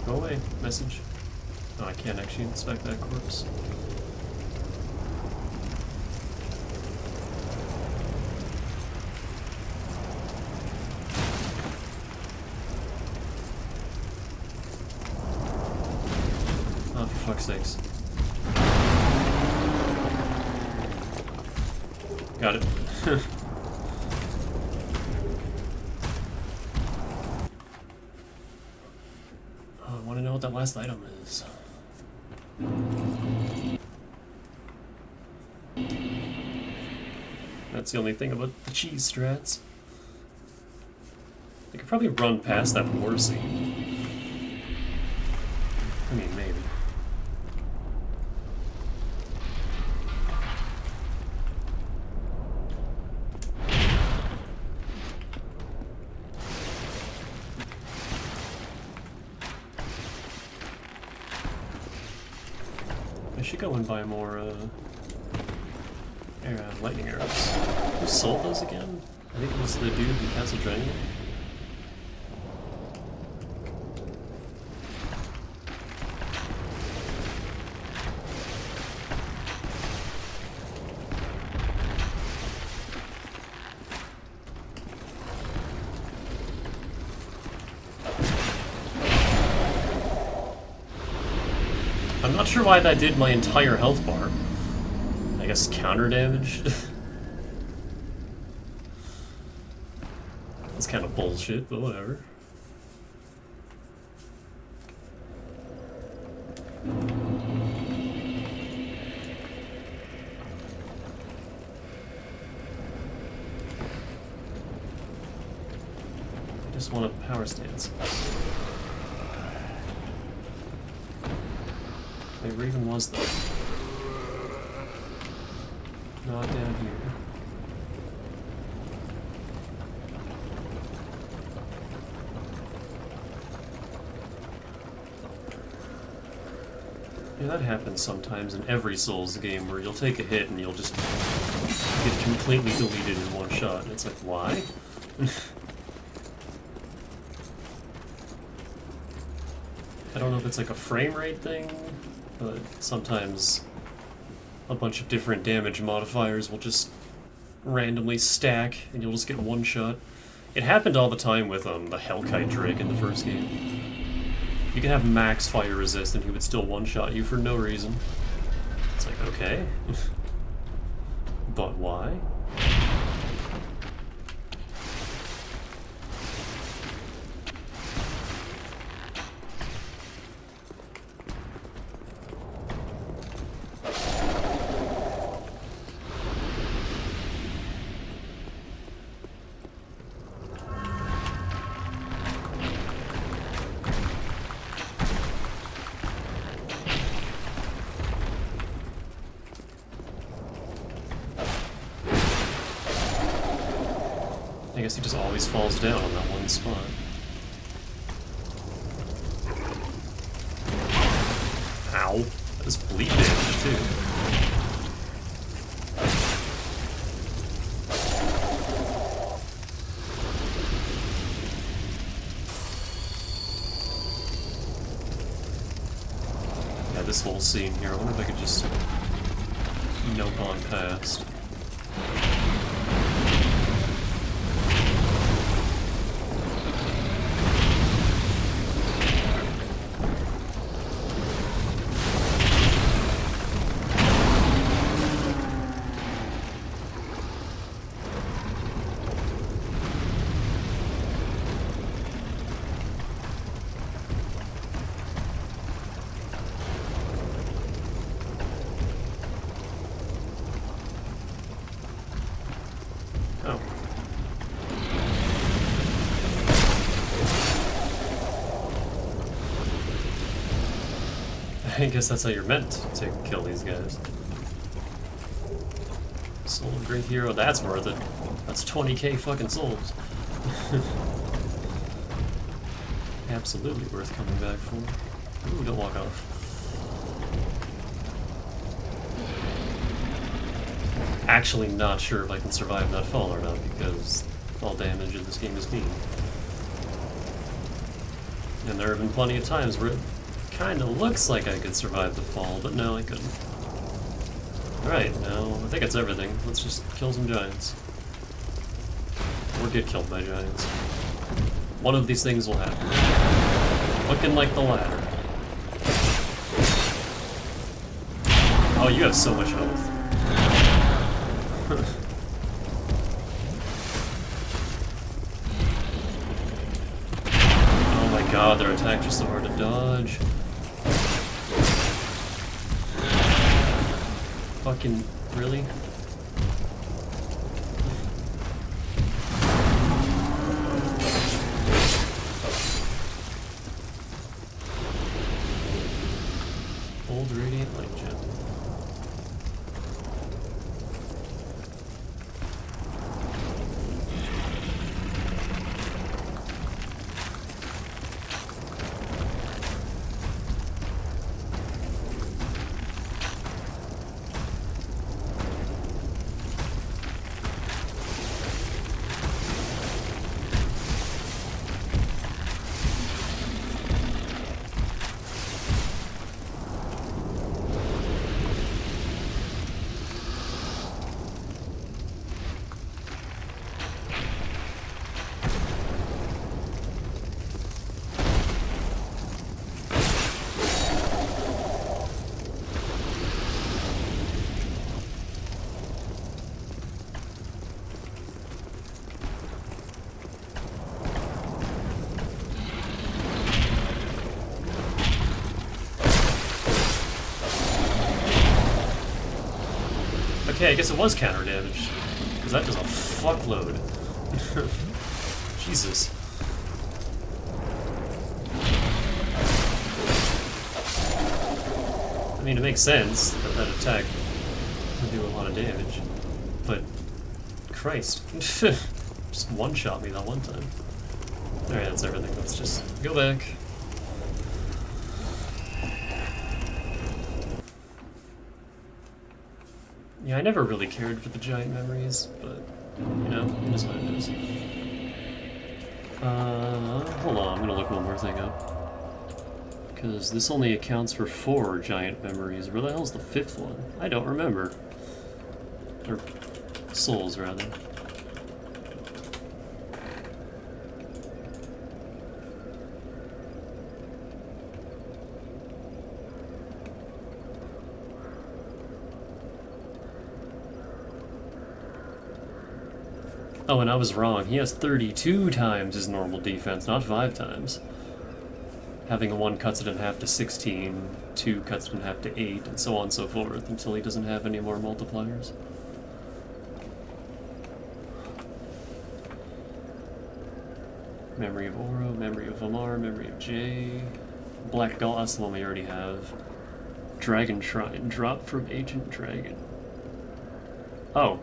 Go away, message. Oh, I can't actually inspect that corpse. Oh, for fuck's sakes. Got it. I want to know what that last item is. That's the only thing about the cheese strats. I could probably run past that war scene. I mean, maybe. I should go and buy more lightning arrows. Who sold those again? I think it was the dude in Castle Drangleic. I'm not sure why that did my entire health bar. I guess counter damage? That's kind of bullshit, but whatever. I just want a power stance. Where even was that? Not down here. Yeah, that happens sometimes in every Souls game where you'll take a hit and you'll just get completely deleted in one shot. And it's like, why? I don't know if it's like a frame rate thing, but sometimes a bunch of different damage modifiers will just randomly stack and you'll just get one shot. It happened all the time with the Kite Drake in the first game. You can have max fire resist and he would still one-shot you for no reason. It's like, okay. But why? I guess he just always falls down on that one spot. Ow. That was bleed damage, too. Yeah, this whole scene here, I wonder if I could just nope on past. Oh. I guess that's how you're meant to kill these guys. Soul of Great Hero, that's worth it. That's 20k fucking souls. Absolutely worth coming back for. Ooh, don't walk off. Actually not sure if I can survive that fall or not, because fall damage in this game is mean. And there have been plenty of times where it kinda looks like I could survive the fall, but no, I couldn't. Alright, now I think that's everything. Let's just kill some giants. Or get killed by giants. One of these things will happen. Looking like the latter. Oh, you have so much health. Oh my god, their attacks are so hard to dodge. Fucking, really? Old Radiant Light Gem. Okay, I guess it was counter damage, because that does a fuckload. Jesus. I mean, it makes sense that that attack would do a lot of damage, but Christ. Just one-shot me that one time. Alright, that's everything. Let's just go back. Yeah, I never really cared for the giant memories, but, you know, it is what it is. Hold on, I'm gonna look one more thing up. Because this only accounts for 4 giant memories. Where the hell's the 5th one? I don't remember. Or souls, rather. Oh, and I was wrong. He has 32 times his normal defense, not 5 times. Having a 1 cuts it in half to 16, 2 cuts it in half to 8, and so on and so forth, until he doesn't have any more multipliers. Memory of Oro, Memory of Omar, Memory of Jay. Black Doll, that's the one we already have. Dragon Shrine, drop from Ancient Dragon. Oh.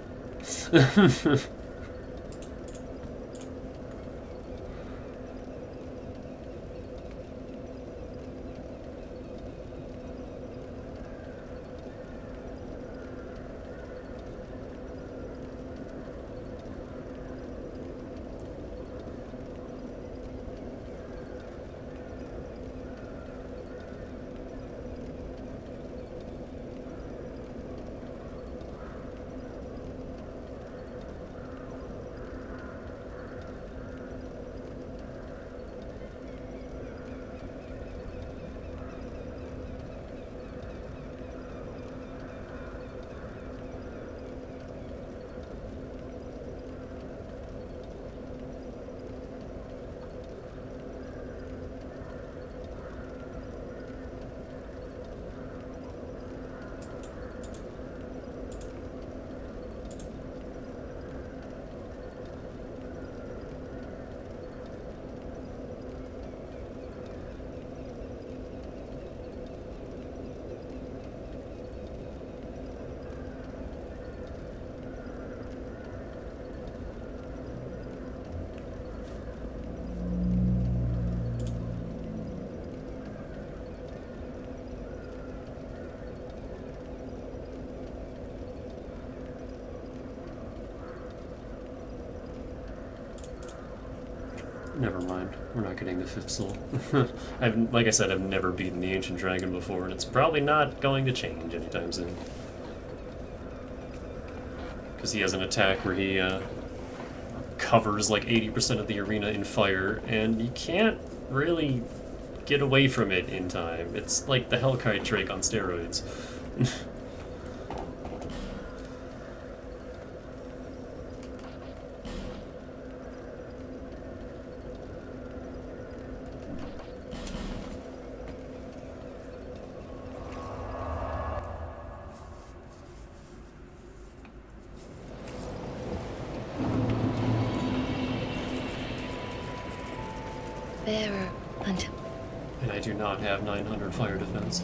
Never mind. We're not getting the 5th soul. Like I said, I've never beaten the Ancient Dragon before, and it's probably not going to change anytime soon. Because he has an attack where he covers like 80% of the arena in fire, and you can't really get away from it in time. It's like the Kite Drake on steroids. Bearer until... And I do not have 900 fire defense.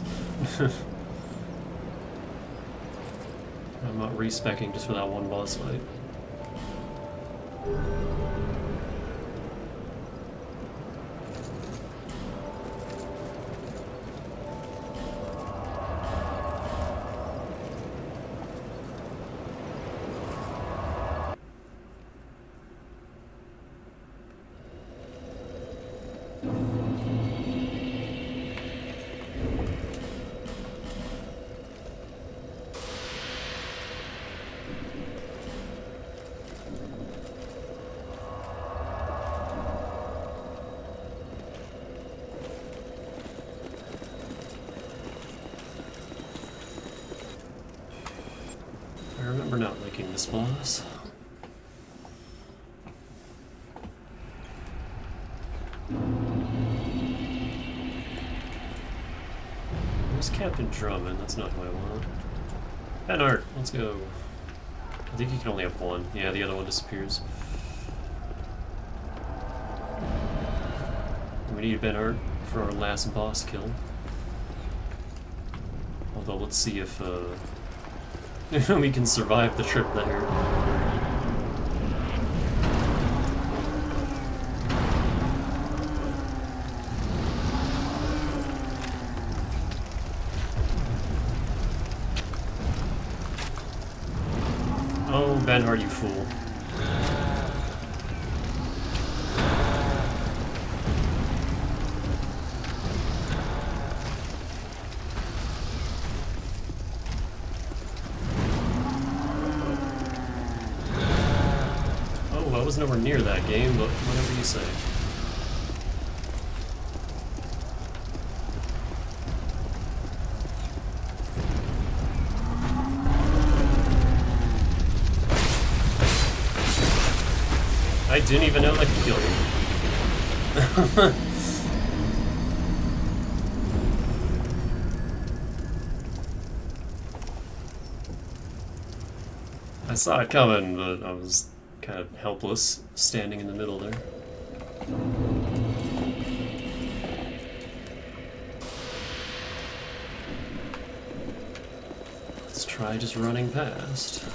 I'm not respecking just for that one boss fight. I remember not liking this boss. Where's Captain Drummond? That's not who I want. Ben Art, let's go. I think you can only have one. Yeah, the other one disappears. We need Ben Art for our last boss kill. Although, let's see if we can survive the trip there. Benhart, you fool. Oh, I was nowhere near that game, but whatever you say. I didn't even know I could kill you. I saw it coming, but I was kind of helpless standing in the middle there. Let's try just running past.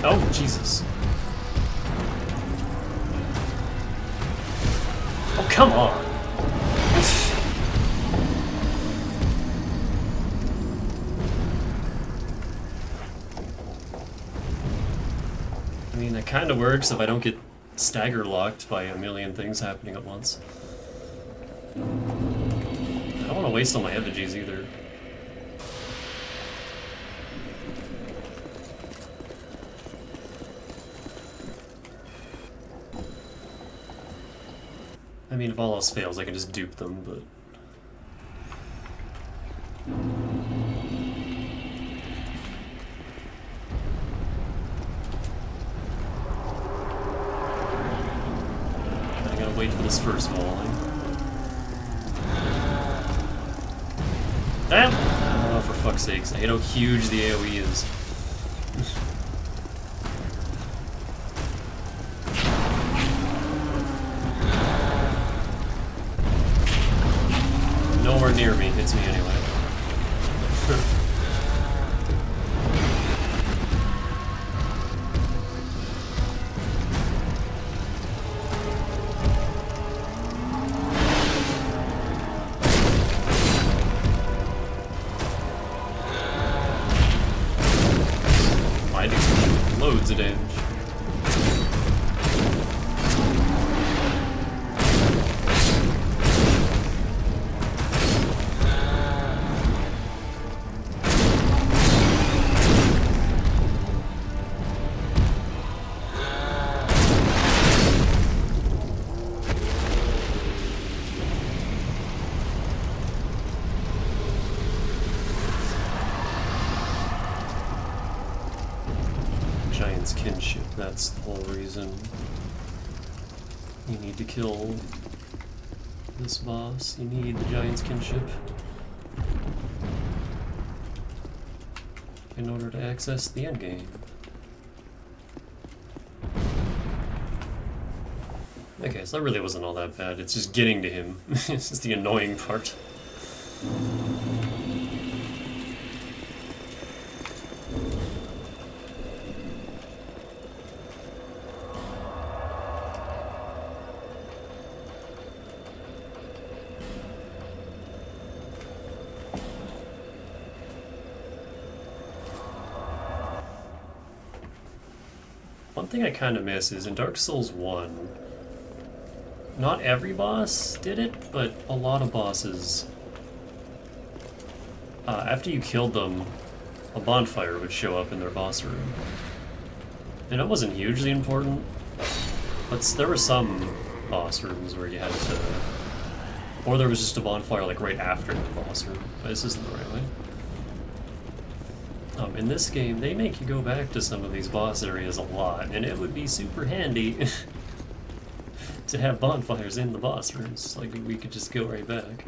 Oh, Jesus. Oh, come on. I mean, that kind of works if I don't get stagger locked by a million things happening at once. I don't want to waste all my effigies either. I mean, if all else fails, I can just dupe them, but... I gotta wait for this first falling. Damn! Oh, for fuck's sakes. I hate how huge the AoE is. Nowhere near me, hits me anyway. I do loads of damage. Giant's kinship, that's the whole reason you need to kill this boss. You need the Giant's kinship in order to access the endgame. Okay, so that really wasn't all that bad. It's just getting to him. It's just the annoying part. One thing I kind of miss is in Dark Souls 1, not every boss did it, but a lot of bosses, after you killed them, a bonfire would show up in their boss room. And it wasn't hugely important, but there were some boss rooms where you had to, or there was just a bonfire like right after the boss room, but this isn't the right way. In this game, they make you go back to some of these boss areas a lot, and it would be super handy to have bonfires in the boss rooms. Like, we could just go right back.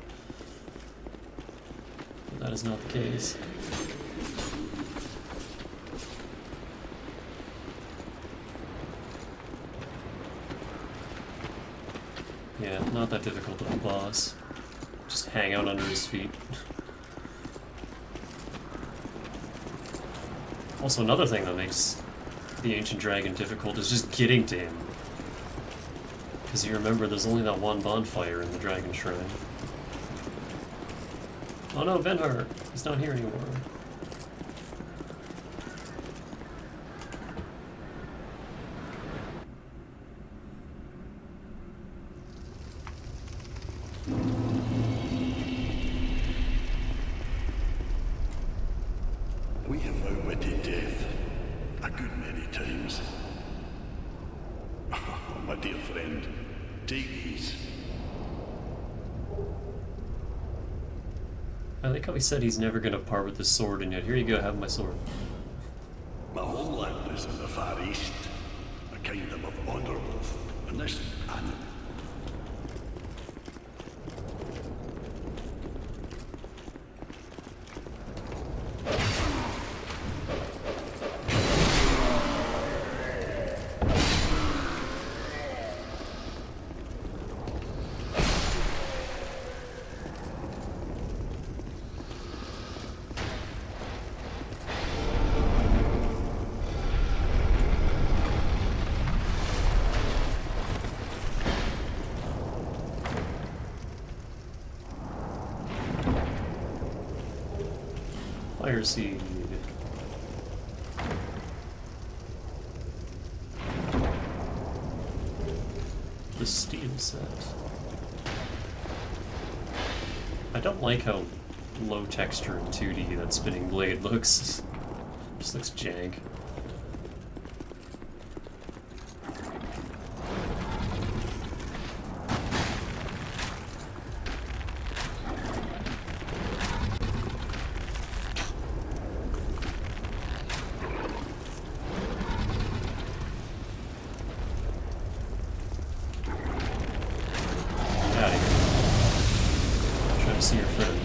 But that is not the case. Yeah, not that difficult of a boss. Just hang out under his feet. Also, another thing that makes the Ancient Dragon difficult is just getting to him. Because you remember, there's only that one bonfire in the Dragon Shrine. Oh no, Benhart! He's not here anymore. We have outwitted death a good many times. Oh, my dear friend, take these. I like how he said he's never gonna part with his sword, and yet here you go, have my sword. My homeland is in the Far East, a kingdom of honourables, and this animal. Fire Seed. The steel set. I don't like how low texture in 2D that spinning blade looks. Just looks jank. See your friend.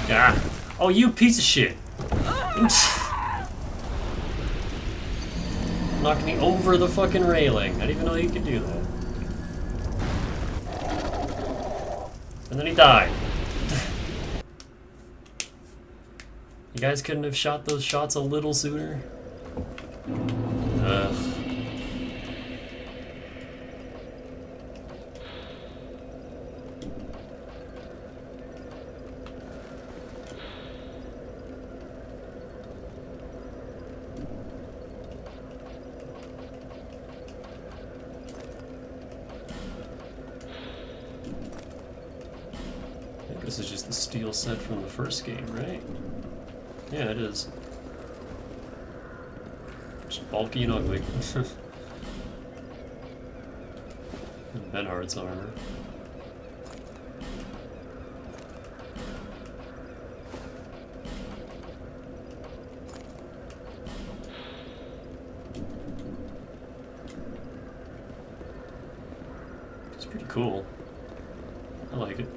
Ah! Oh, you piece of shit! Knocked me over the fucking railing. I didn't even know you could do that. And then he died. You guys couldn't have shot those shots a little sooner? Ugh. I think this is just the steel set from the first game, right? Yeah, it is. Just bulky and ugly. And Benhart's armor. It's pretty cool. I like it.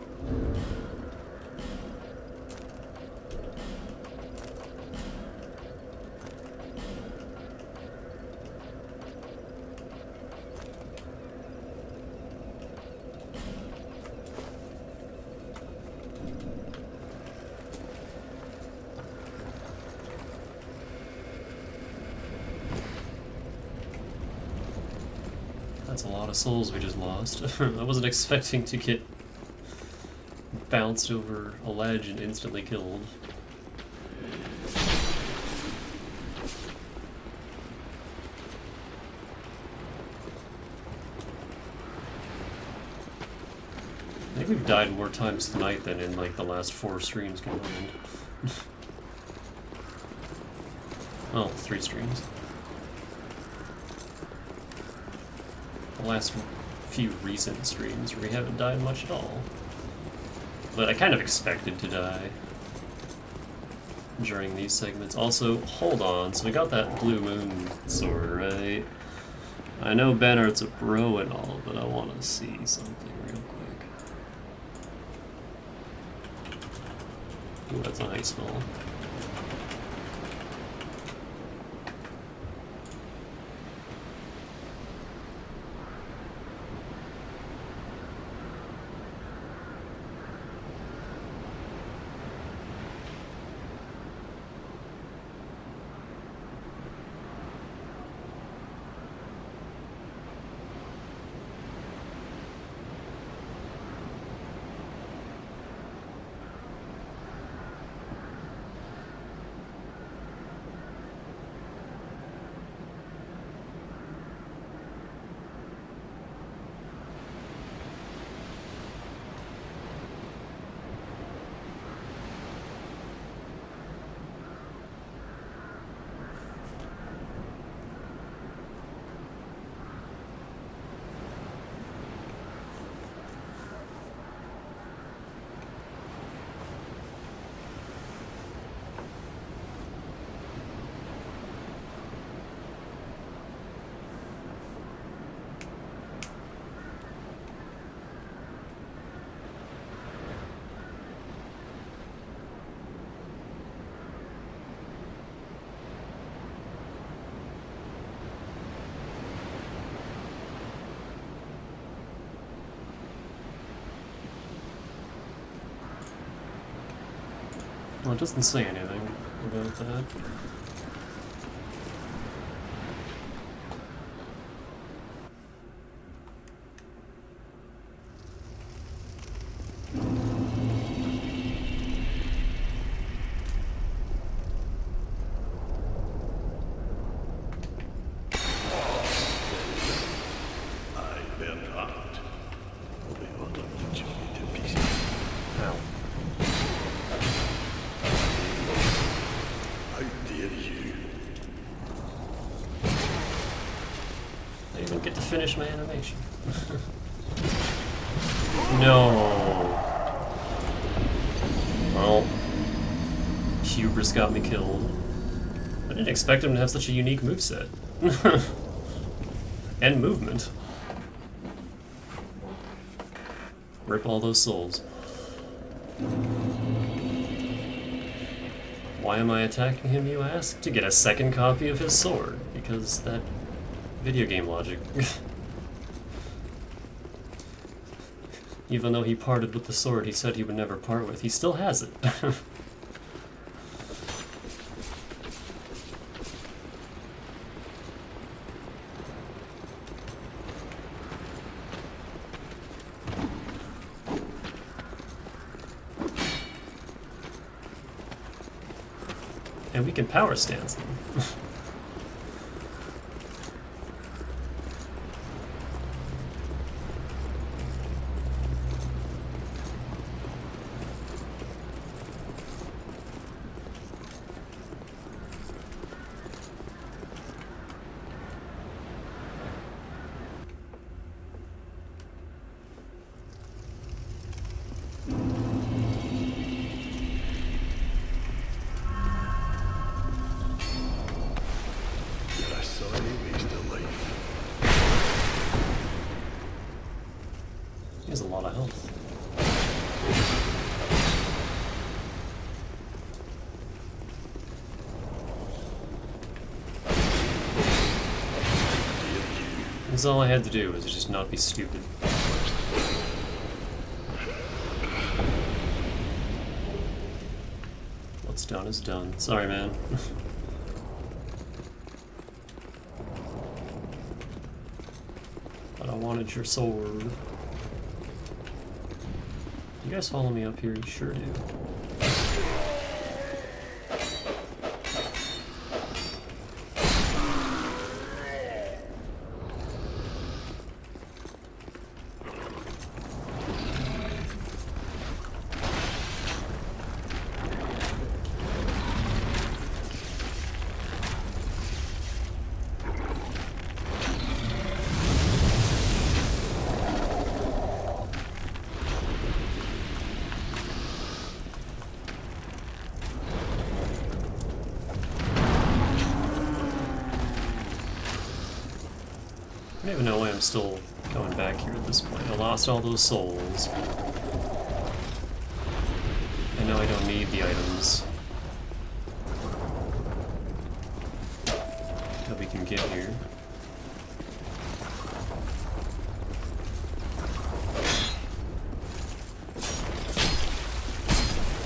That's a lot of souls we just lost. I wasn't expecting to get bounced over a ledge and instantly killed. I think we've died more times tonight than in like the last 4 streams combined. Oh, 3 streams. The last few recent streams where we haven't died much at all. But I kind of expected to die during these segments. Also, hold on, so we got that blue moon sword, right? I know Bernard's a bro and all, but I want to see something real quick. Ooh, that's an ice ball. Well, it doesn't say anything about that. Finish my animation. No. Well, hubris got me killed. I didn't expect him to have such a unique moveset. And movement. Rip all those souls. Why am I attacking him, you ask? To get a second copy of his sword. Because that video game logic. Even though he parted with the sword he said he would never part with, he still has it. And we can power stance them. He has a lot of health. That's all I had to do was just not be stupid. What's done is done. Sorry, man. But I wanted your sword. You guys follow me up here? You sure do. don't even know why I'm still going back here at this point. I lost all those souls. I know I don't need the items that we can get here.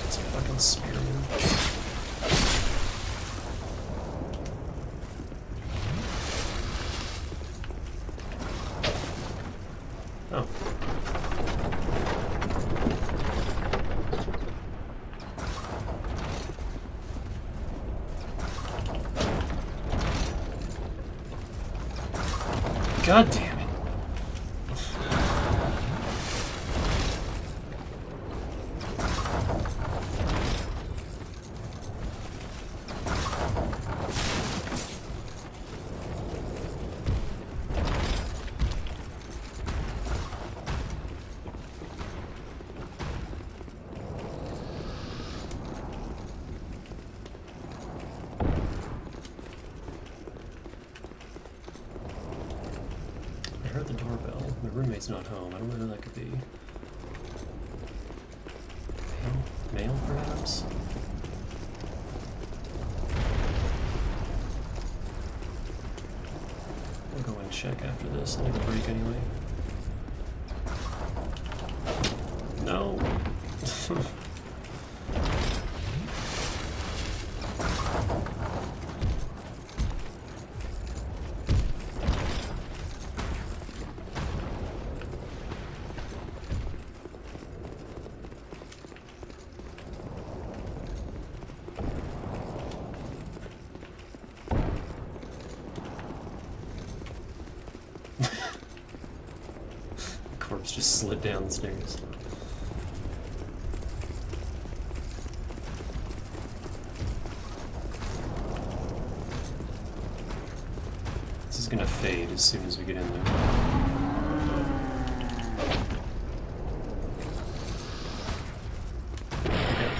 It's a fucking spearman. Oh. God damn it. I heard the doorbell. My roommate's not home. I don't know who that could be. Mail, perhaps? I'll go and check after this. I need a break anyway. No. Corpse just slid down the stairs. This is gonna fade as soon as we get in there. Okay.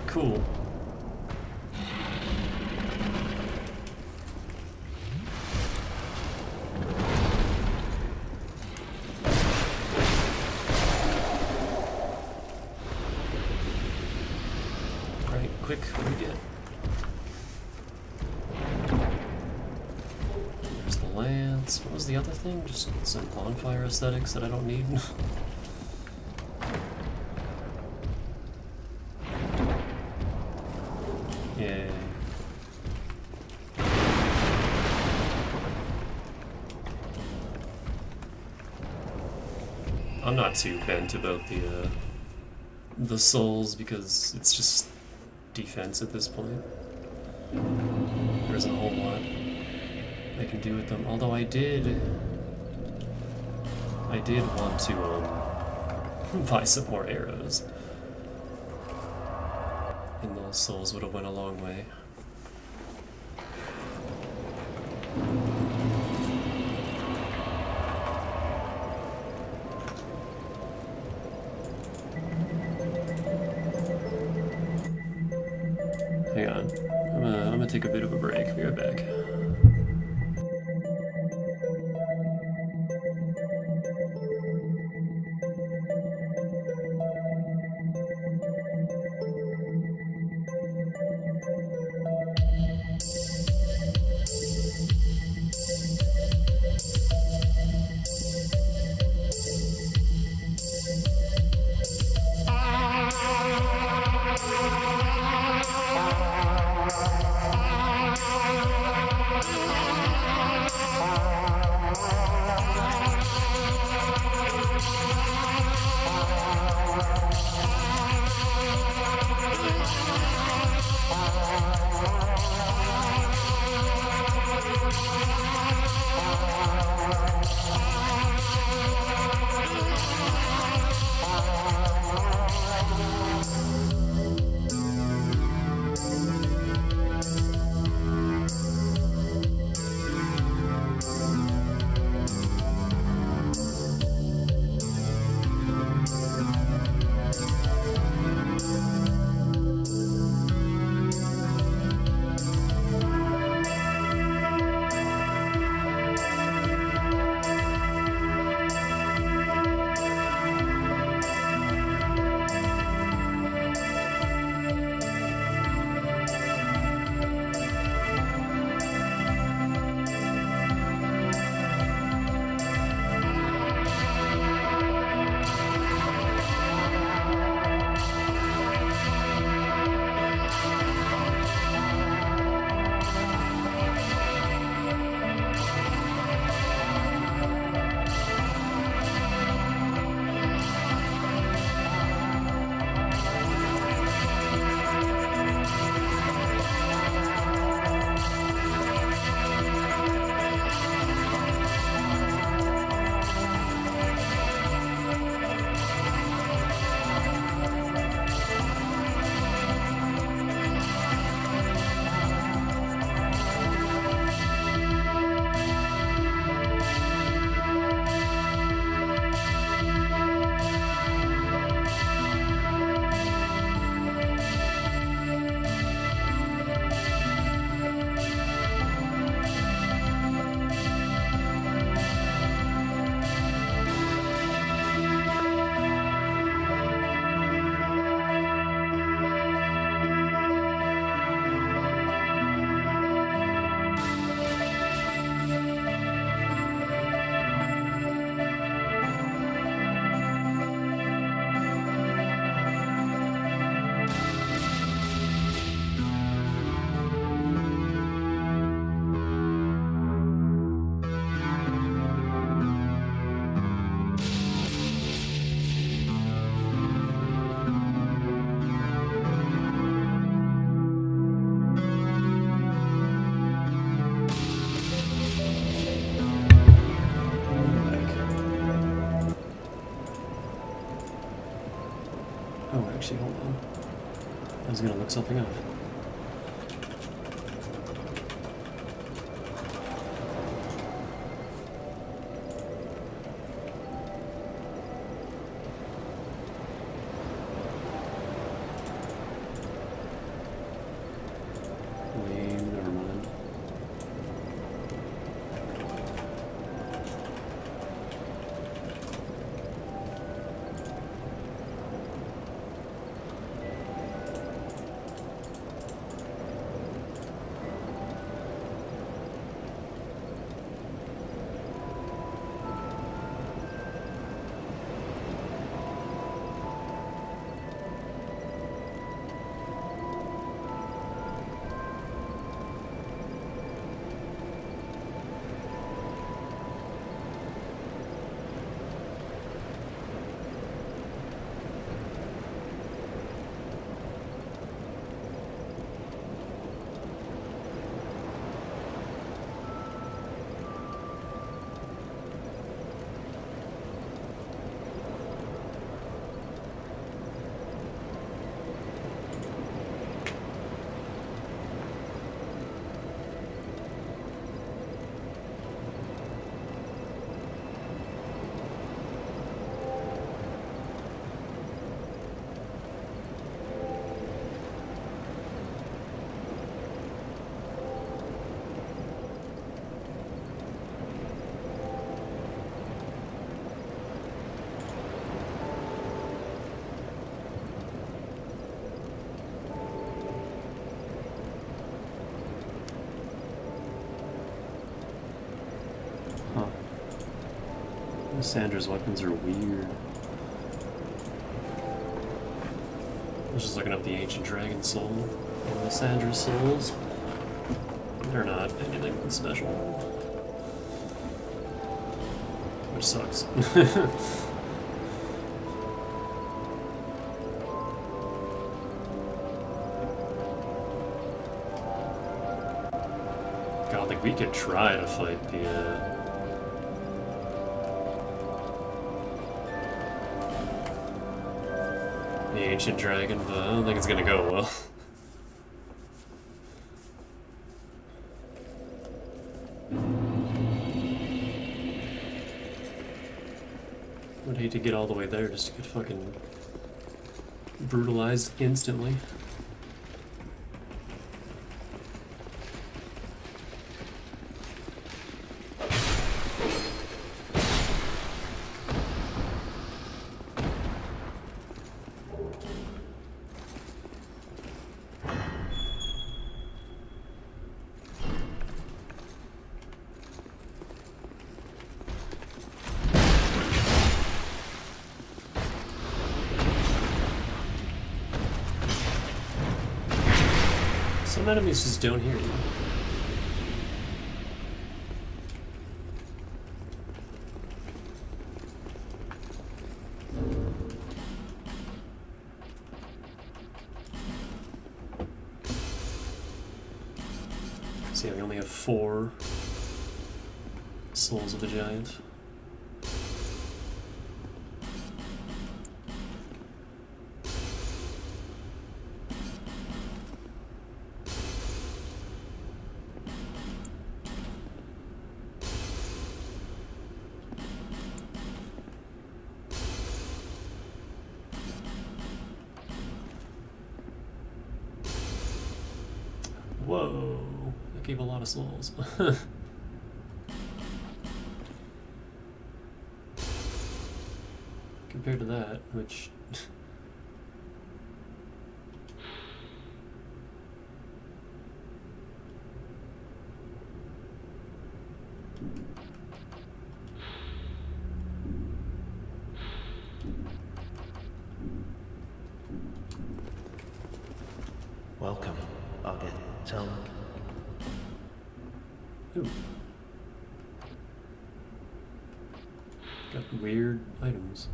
Cool. Quick, what do we get? There's the lance. What was the other thing? Just some bonfire aesthetics that I don't need. Yay. I'm not too bent about the souls because it's just defense at this point. There isn't a whole lot I can do with them. Although I did want to buy some more arrows. And those souls would have went a long way. Hang on. I'm gonna take a bit of a break. Be right back. Actually, hold on. I was gonna look something up. Never mind. Sandra's weapons are weird. I was just looking up the ancient dragon soul and the Sandra's souls. They're not anything special. Which sucks. God, like we could try to fight the ancient dragon, but I don't think it's gonna go well. Would hate to get all the way there just to get fucking brutalized instantly. Some enemies just don't hear you. See, we only have 4 souls of the giant. Whoa, that gave a lot of souls. Compared to that, which... Welcome, August. Ooh. Got weird items.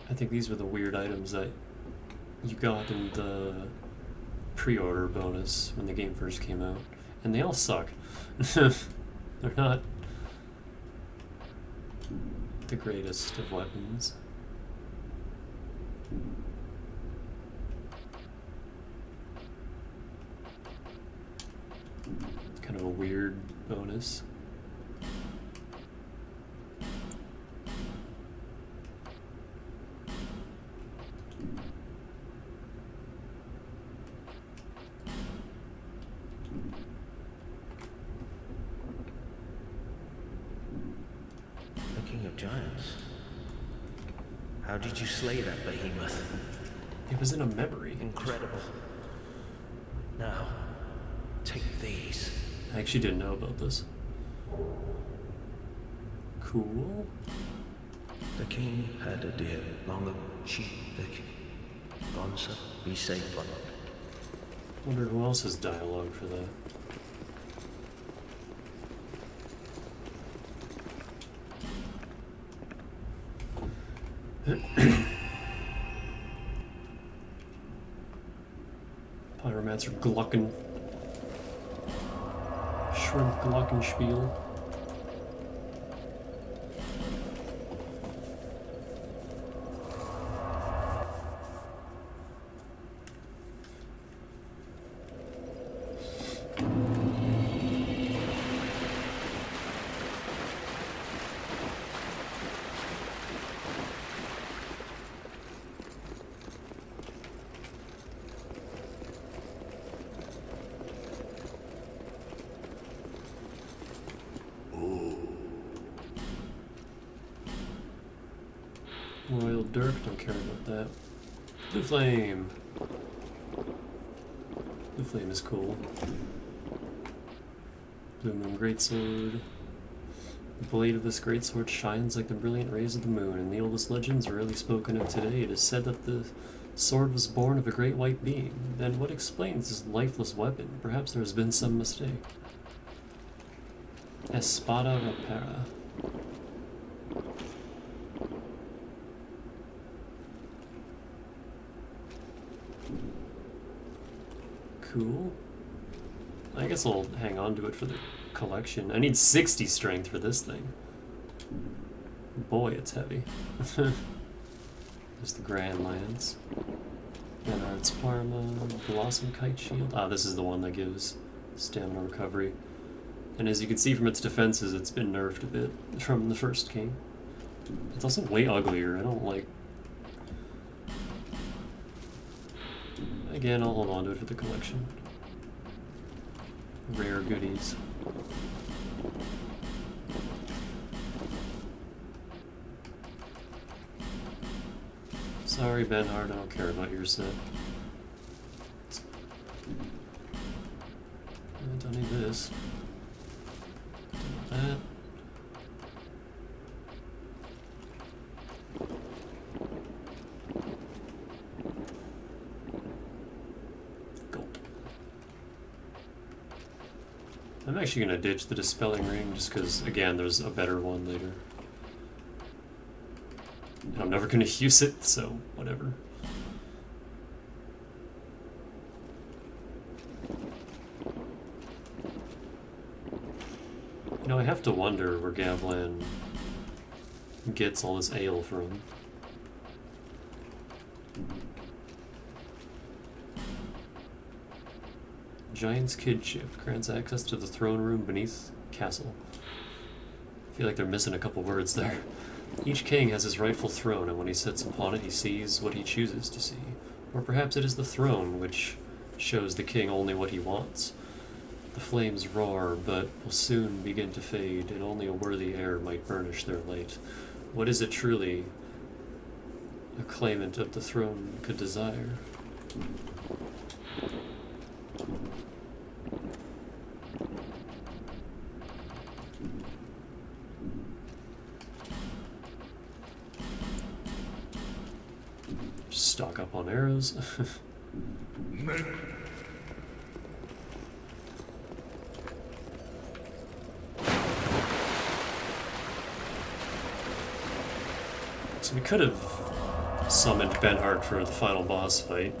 I think these were the weird items that you got in the pre-order bonus when the game first came out. And they all suck. They're not... the greatest of weapons. Kind of a weird bonus. Giants. How did you slay that behemoth? It was in a memory. Incredible. Now, take these. I actually didn't know about this. Cool. The king had a deer long ago. She, the king. Gonza, be safe on it. Wonder who else has dialogue for that. Pyromancer Glocken. Shrimp Glockenspiel. Royal Dirk, don't care about that. Blue Flame. Blue Flame is cool. Blue Moon Greatsword. The blade of this greatsword shines like the brilliant rays of the moon. In the oldest legends rarely spoken of today, it is said that the sword was born of a great white being. Then what explains this lifeless weapon? Perhaps there has been some mistake. Espada Rapera. Cool. I guess I'll hang on to it for the collection. I need 60 strength for this thing. Boy, it's heavy. There's the Grand Lance. Bernard's Parma. Blossom Kite Shield. Ah, this is the one that gives stamina recovery. And as you can see from its defenses, it's been nerfed a bit from the first king. It's also way uglier. I don't like... Again, I'll hold on to it for the collection. Rare goodies. Sorry, Benhard, I don't care about your set. I don't need this. Don't need that. I'm actually going to ditch the Dispelling Ring just because, again, there's a better one later. And I'm never going to use it, so whatever. You know, I have to wonder where Gavlan gets all this ale from. Giant's Kidship grants access to the throne room beneath castle. I feel like they're missing a couple words there. Each king has his rightful throne, and when he sits upon it, he sees what he chooses to see. Or perhaps it is the throne which shows the king only what he wants. The flames roar, but will soon begin to fade, and only a worthy heir might burnish their light. What is it truly a claimant of the throne could desire? Stock up on arrows. So we could have summoned Benhard for the final boss fight,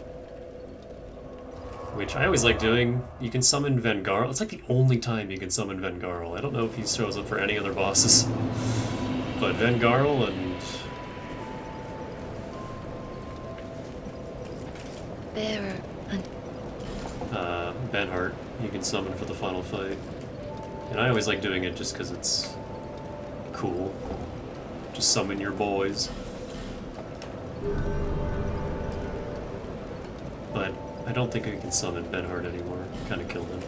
which I always like doing. You can summon Vengarl. It's like the only time you can summon Vengarl. I don't know if he shows up for any other bosses. But Vengarl and Bearer and Benhart you can summon for the final fight. And I always like doing it just because it's cool. Just summon your boys. But I don't think I can summon Benhart anymore. Kinda killed him.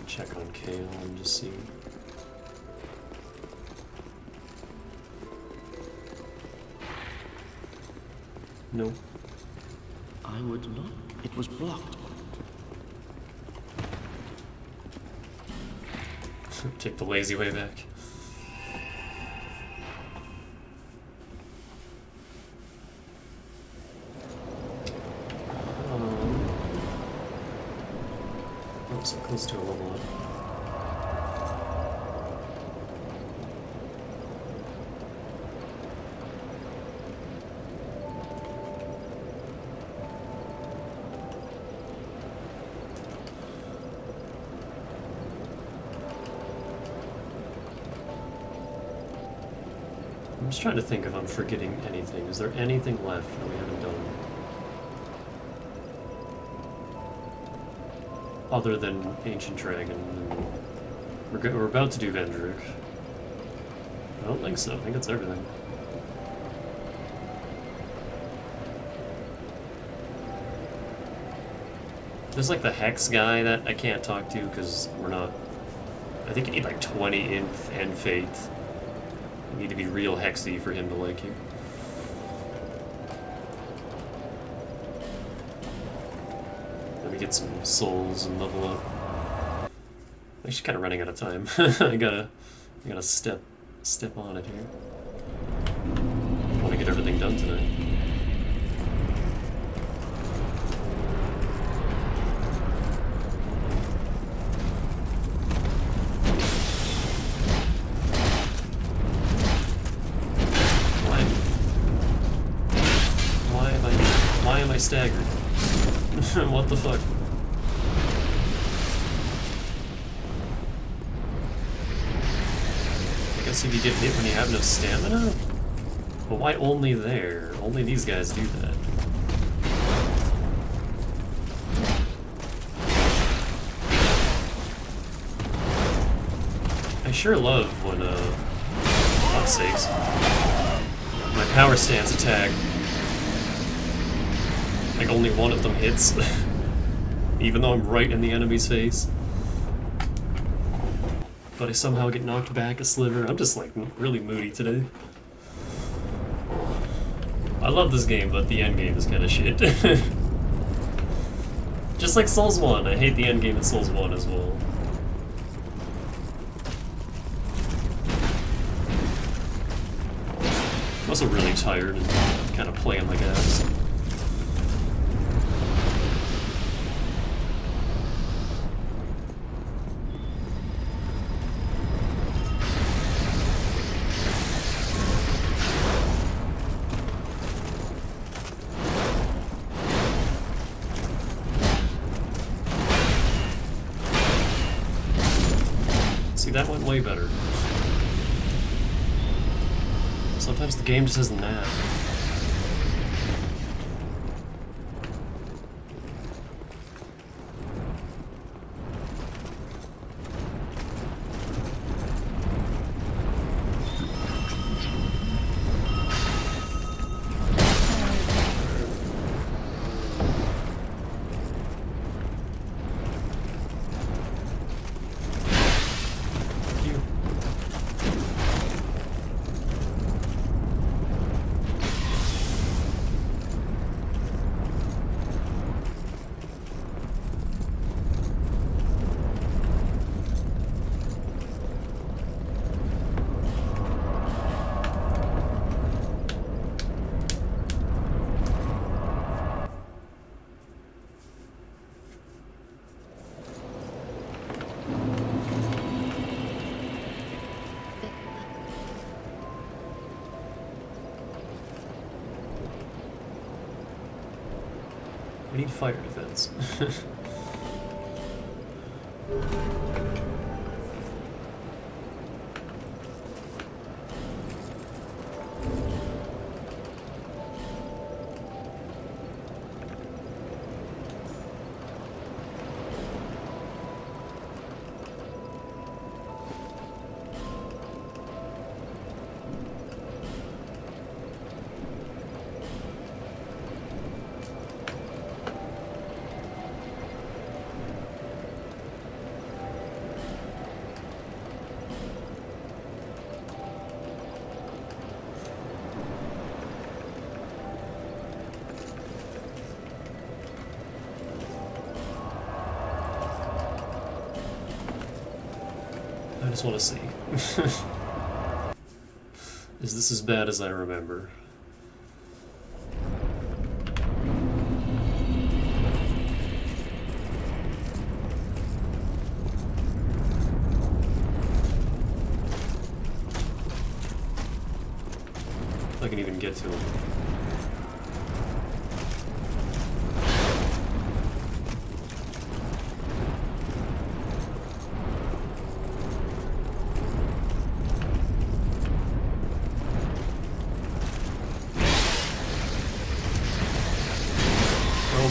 Check on Kale and just see. No. I would not. It was blocked. Take the lazy way back. Oh, so close to a level up. I'm just trying to think if I'm forgetting anything. Is there anything left that we haven't done? Other than Ancient Dragon. We're about to do Vendrick. I don't think so. I think that's everything. There's like the Hex guy that I can't talk to because we're not... I think you need like 20 Inth and Faith. You need to be real hexy for him to like you. Let me get some souls and level up. I'm actually kind of running out of time. I gotta step on it here. I want to get everything done tonight. Why am I staggered? What the fuck? I guess if you get hit when you have no stamina? But why only there? Only these guys do that. I sure love when, fuck's sakes, my power stance attack, like only one of them hits, even though I'm right in the enemy's face. But I somehow get knocked back a sliver. I'm just like really moody today. I love this game, but the end game is kind of shit. Just like Souls 1, I hate the end game in Souls 1 as well. I'm also really tired and kind of playing like ass. See, that went way better. Sometimes the game just isn't that. We need fire defense. I just want to see. Is this as bad as I remember? If I can even get to him.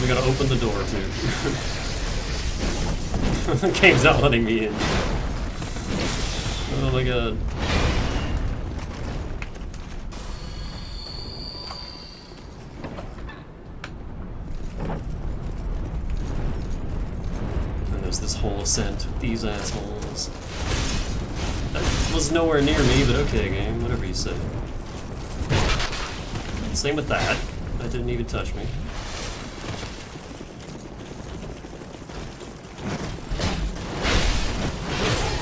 We gotta open the door too. The game's not letting me in. Oh my god. And there's this whole ascent with these assholes. That was nowhere near me, but okay, game, whatever you say. Same with that. That didn't even touch me.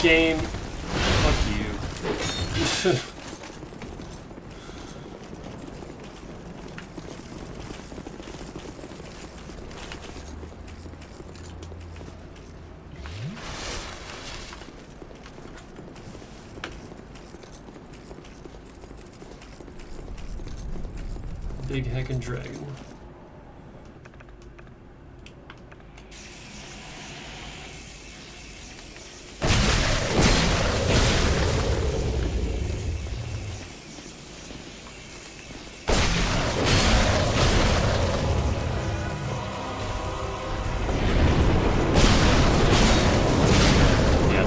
Game. Fuck you. Big heckin' dragon.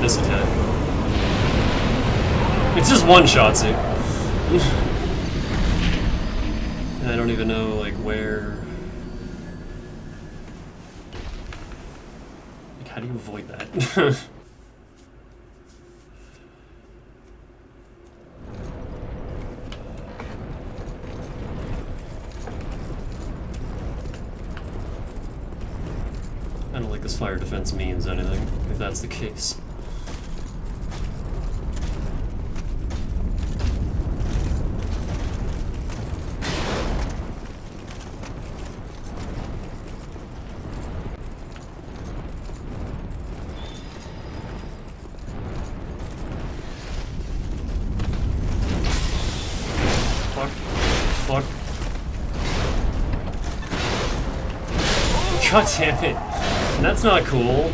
This attack. It's just one-shots it. And I don't even know, like, where... Like, how do you avoid that? I don't think this fire defense means anything, if that's the case. Fuck. God damn it. And that's not cool.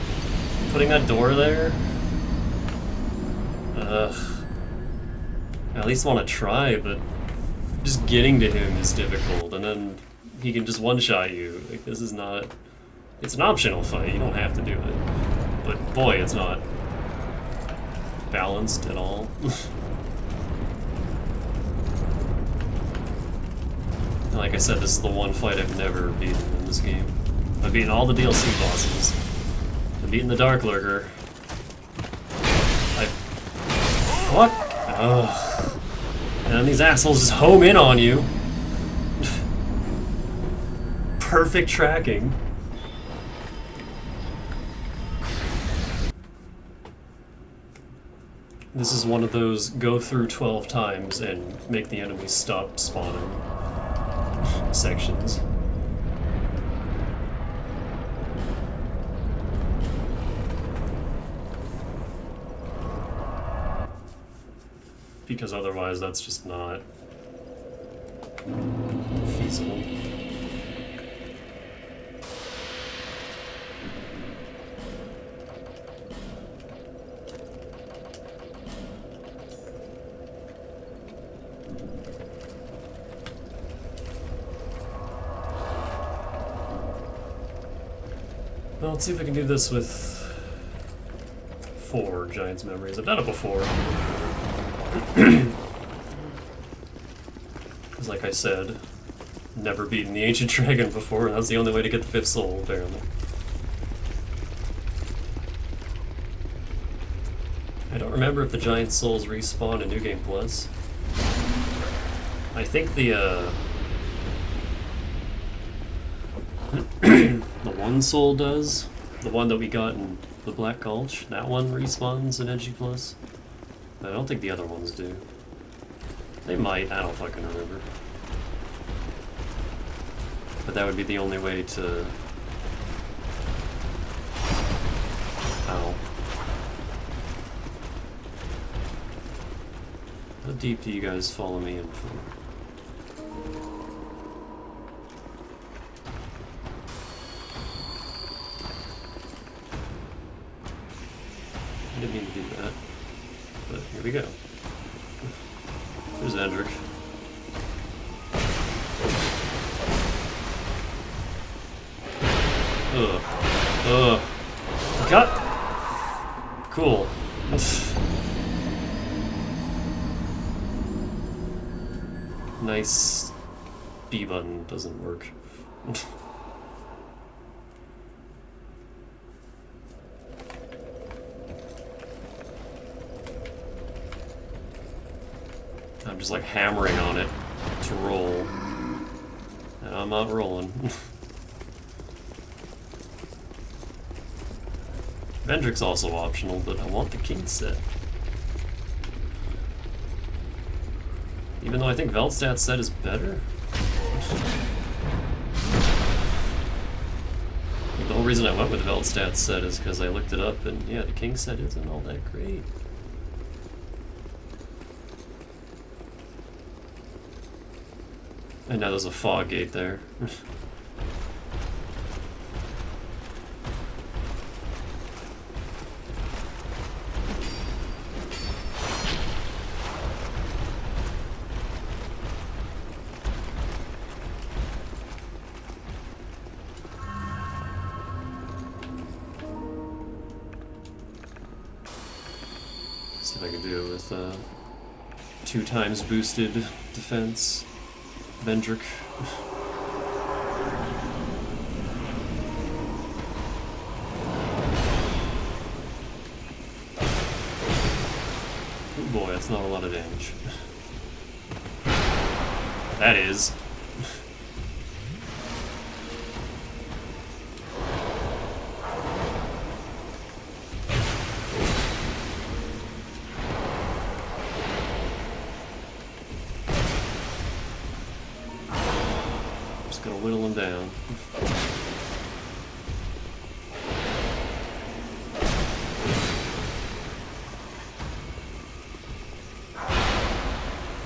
Putting that door there. Ugh. I at least want to try, but Just getting to him is difficult, and then he can just one-shot you. Like, this is not... It's an optional fight, you don't have to do it. But boy, it's not balanced at all. And like I said, this is the one fight I've never beaten in this game. I've beaten all the DLC bosses. I've beaten the Dark Lurker. What? Ugh. And then these assholes just home in on you. Perfect tracking. This is one of those go through 12 times and make the enemies stop spawning sections. Because otherwise that's just not feasible. Well, let's see if I can do this with 4 Giant's Memories. I've done it before. Because like I said, never beaten the Ancient Dragon before, and that's the only way to get the 5th soul, apparently. I don't remember if the Giant Souls respawn in New Game Plus. I think the one soul does. The one that we got in the Black Gulch. That one respawns in NG Plus. But I don't think the other ones do. They might, I don't fucking remember. But that would be the only way to... Ow. How deep do you guys follow me in for? I didn't mean to do that, but here we go. There's Endrick. Ugh. Cut! Cool. Nice B button doesn't work. I'm just like hammering on it to roll. And I'm not rolling. Vendrick's also optional, but I want the King set. Even though I think Veldstadt's set is better. The whole reason I went with Veldstadt's set is because I looked it up and yeah, the King set isn't all that great. And now there's a fog gate there. See if I can do it with 2 times boosted defense. Vendrick. Oh boy, that's not a lot of damage. That is. Gonna whittle him down.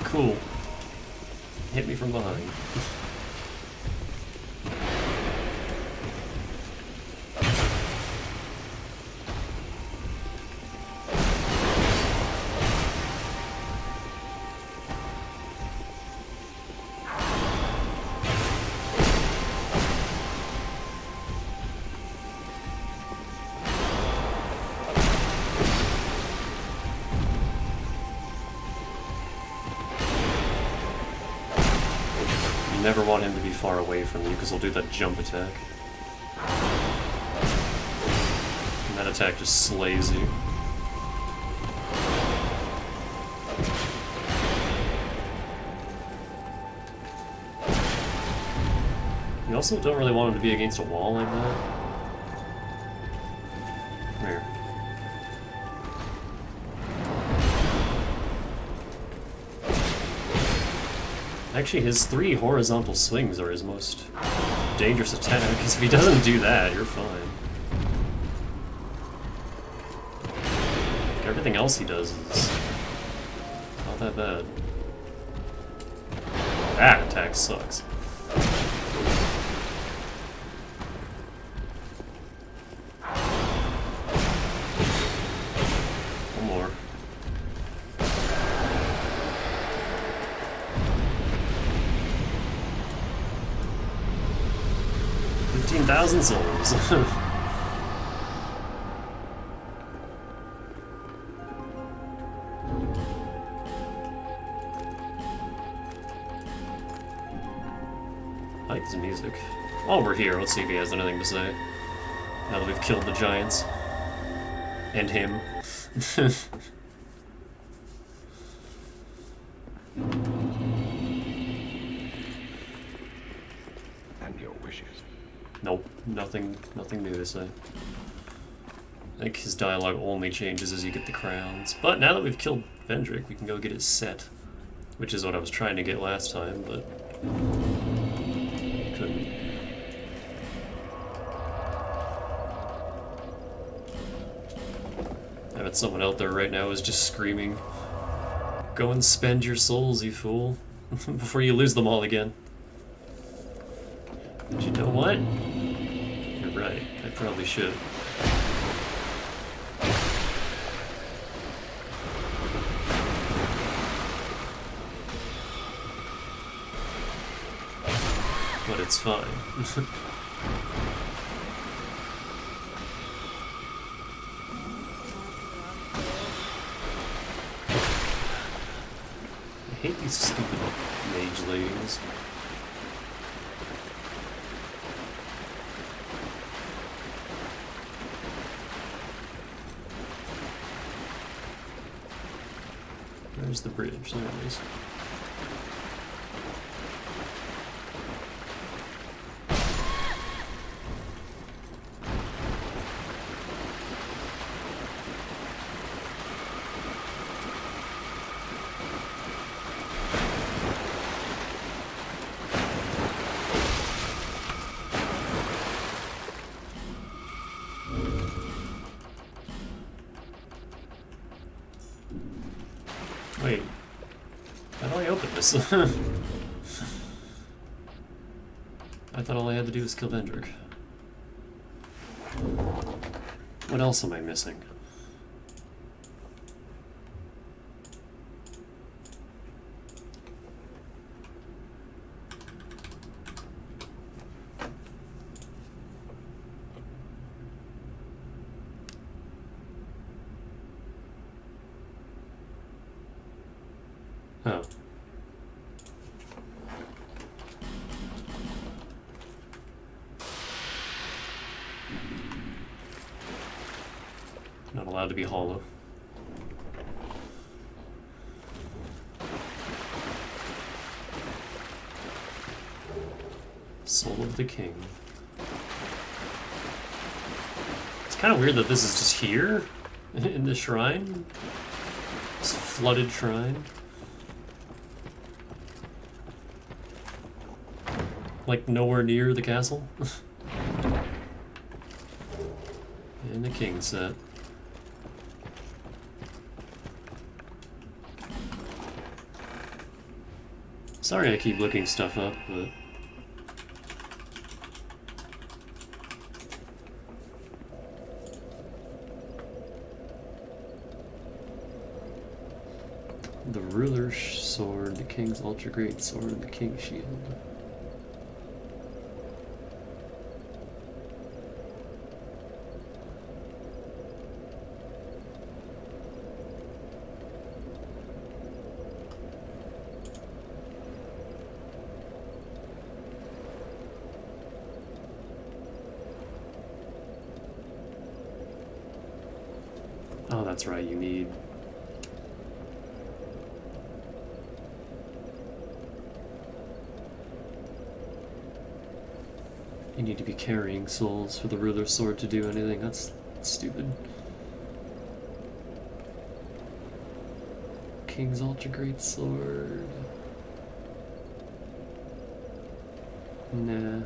Cool. Hit me from behind. never want him to be far away from you, because he'll do that jump attack. And that attack just slays you. You also don't really want him to be against a wall like that. Come here. Actually, his 3 horizontal swings are his most dangerous attack, because if he doesn't do that, you're fine. Everything else he does is not that bad. That attack sucks. One more. 15,000 souls. I like his music. While we're here, let's see if he has anything to say. Now that we've killed the giants. And him. And your wishes. Nope, nothing new to say. I think his dialogue only changes as you get the crowns. But now that we've killed Vendrick, we can go get his set. Which is what I was trying to get last time, but couldn't. I bet someone out there right now is just screaming, "Go and spend your souls, you fool," before you lose them all again. But you know what? You're right, I probably should. But it's fine. I hate these stupid mage ladies. Where's the bridge? There it is. Wait, how do I open this? I thought all I had to do was kill Vendrick. What else am I missing? Oh. Not allowed to be hollow. Soul of the King. It's kind of weird that this is just here in the shrine. This flooded shrine. Like nowhere near the castle. And the king set. Sorry I keep looking stuff up, but the ruler's sword, the king's ultra great sword, the king's shield. Oh, that's right, you need... You need to be carrying souls for the ruler's sword to do anything. That's stupid. King's Ultra Great Sword. Nah.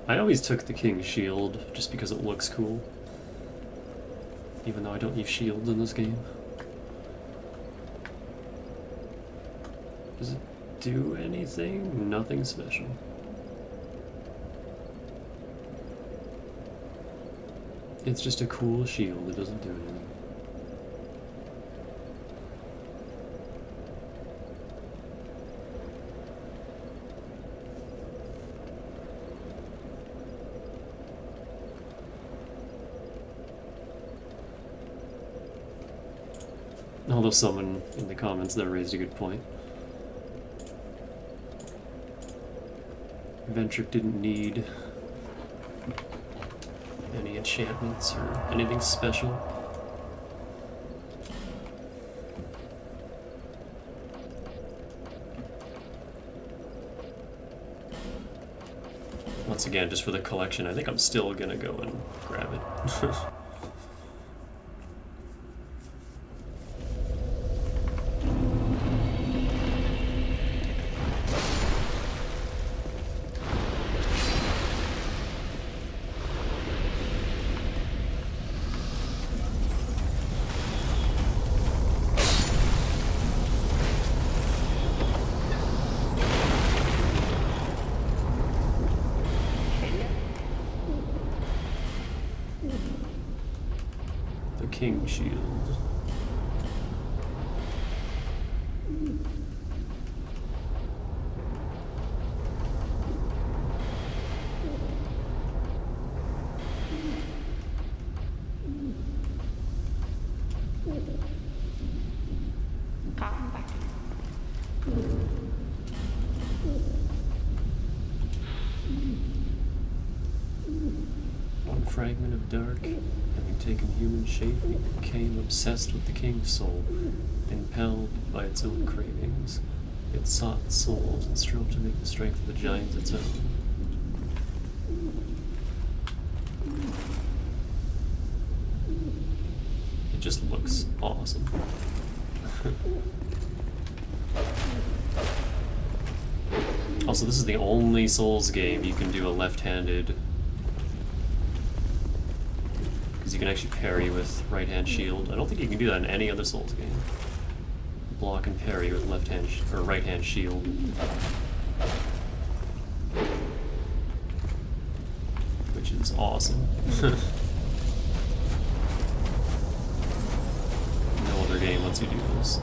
I always took the King's Shield just because it looks cool. Even though I don't use shields in this game. Does it do anything? Nothing special. It's just a cool shield, it doesn't do anything. Although someone in the comments there raised a good point. Ventric didn't need any enchantments or anything special. Once again, just for the collection, I think I'm still gonna go and grab it. King Shield. Come back. One fragment of dark. Taken human shape, it became obsessed with the king's soul, impelled by its own cravings. It sought souls and strove to make the strength of the giants its own. It just looks awesome. Also, this is the only Souls game you can do a left-handed. You can actually parry with right-hand shield. I don't think you can do that in any other Souls game. Block and parry with left-hand or right-hand shield. Which is awesome. No other game lets you do this.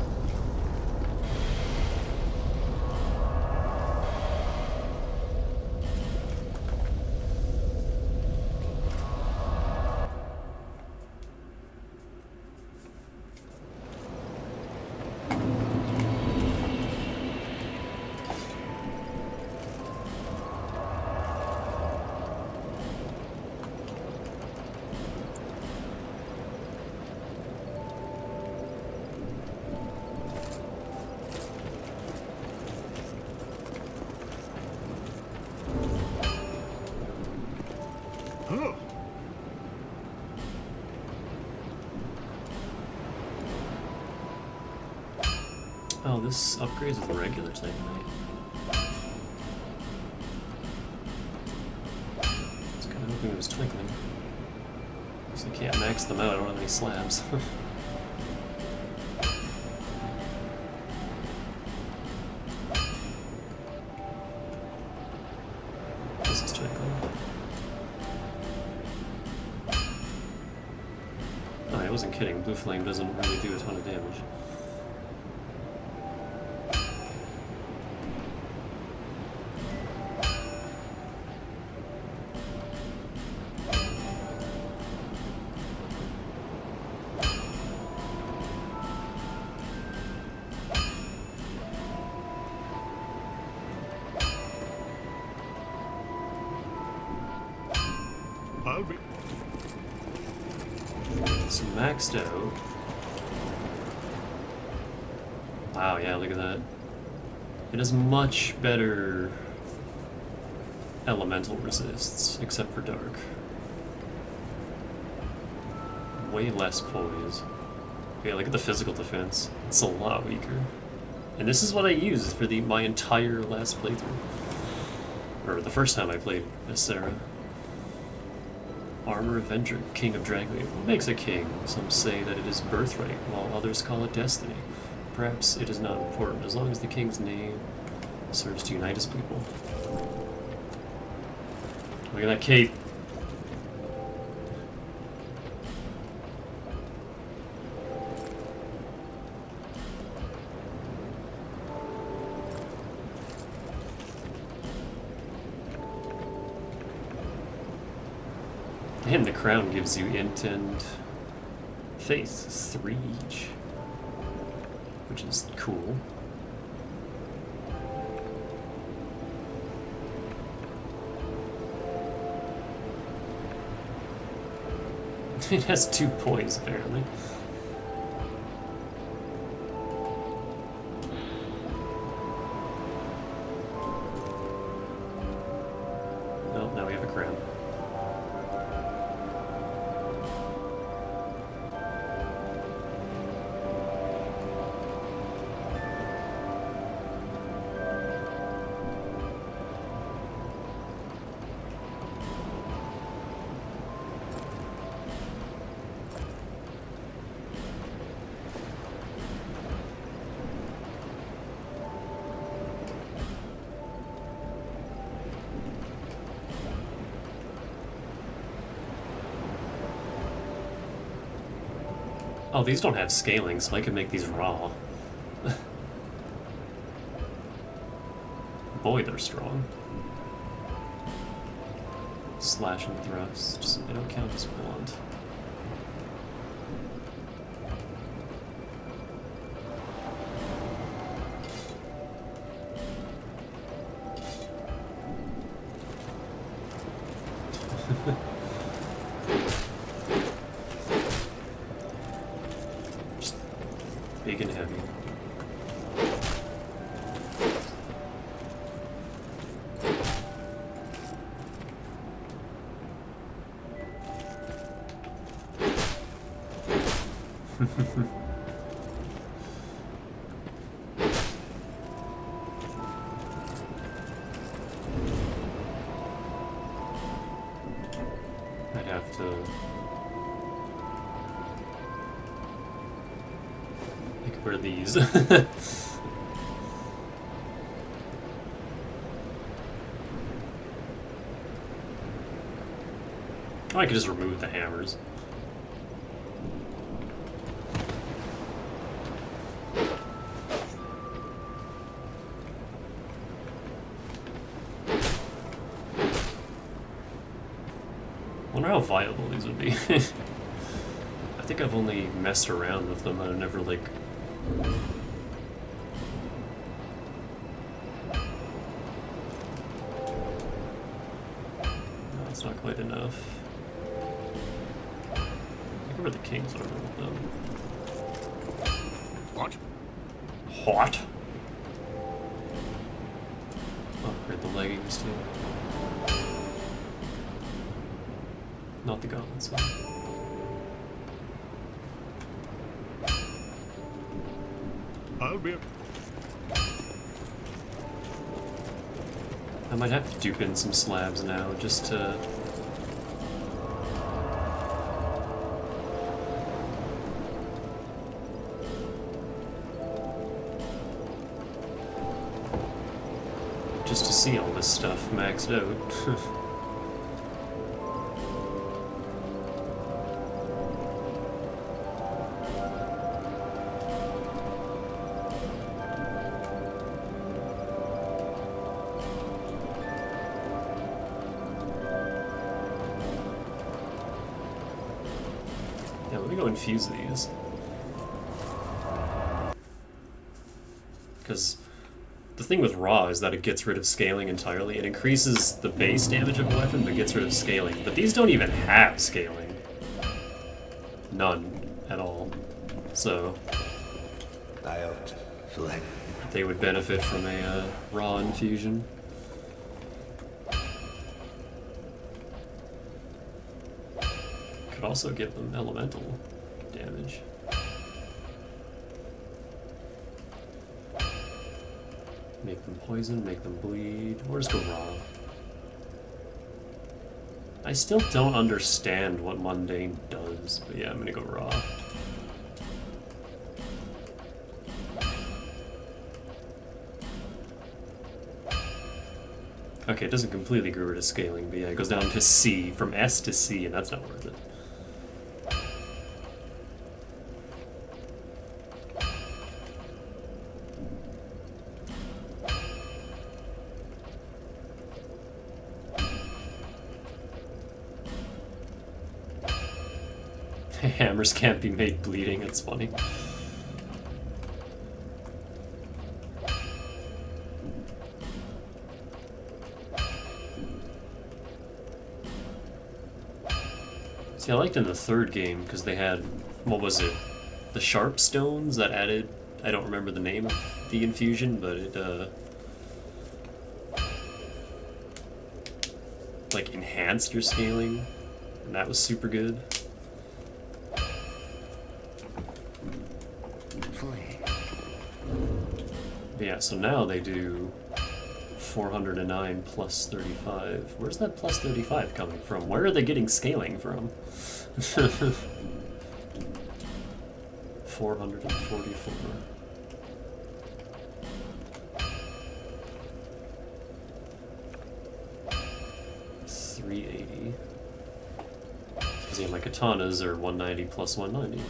Oh, this upgrades with regular Titanite. I was kind of hoping it was twinkling. Because I can't max them out, I don't have any slabs. This is twinkling. Oh, I wasn't kidding. Blue Flame doesn't really do a ton of damage. I'll be... So maxed out. Wow, yeah, look at that. It has much better elemental resists, except for dark. Way less poise. Okay, look at the physical defense. It's a lot weaker. And this is what I used for my entire last playthrough. Or the first time I played as Sarah. Armor Avenger, King of Drangleic. What makes a king? Some say that it is birthright, while others call it destiny. Perhaps it is not important, as long as the king's name serves to unite his people. Look at that cape. And the crown gives you int and faith, 3 each, which is cool. It has 2 poise, apparently. Oh, now we have a crown. Oh, these don't have scaling, so I can make these raw. Boy, they're strong. Slash and thrust, so they don't count as blunt. Big and heavy. I'd have to where are these? Oh, I could just remove the hammers. Wonder how viable these would be. I think I've only messed around with them. I've never like. No, it's not quite enough. Look where the kings are with them. What? What? Oh, read the leggings too. Not the gauntlets. I'll be. I might have to dupe in some slabs now, just to... just to see all this stuff maxed out. Yeah, let me go infuse these. Because the thing with Raw is that it gets rid of scaling entirely. It increases the base damage of a weapon, but gets rid of scaling. But these don't even have scaling. none at all. So I ought to fled. they would benefit from a raw infusion. Could also give them elemental damage. Make them poison, make them bleed, or just go raw. I still don't understand what mundane does, but yeah, I'm gonna go raw. Okay, it doesn't completely get rid of scaling, but yeah, it goes down to C, from S to C, and that's not worth it. Hammers can't be made bleeding, it's funny. See, I liked in the third game because they had, what was it? The sharp stones that added, I don't remember the name of the infusion, but it like enhanced your scaling, and that was super good. Yeah, so now they do 409 plus 35. Where's that plus 35 coming from? Where are they getting scaling from? 444. $380. Because yeah, my katanas are 190 plus 190.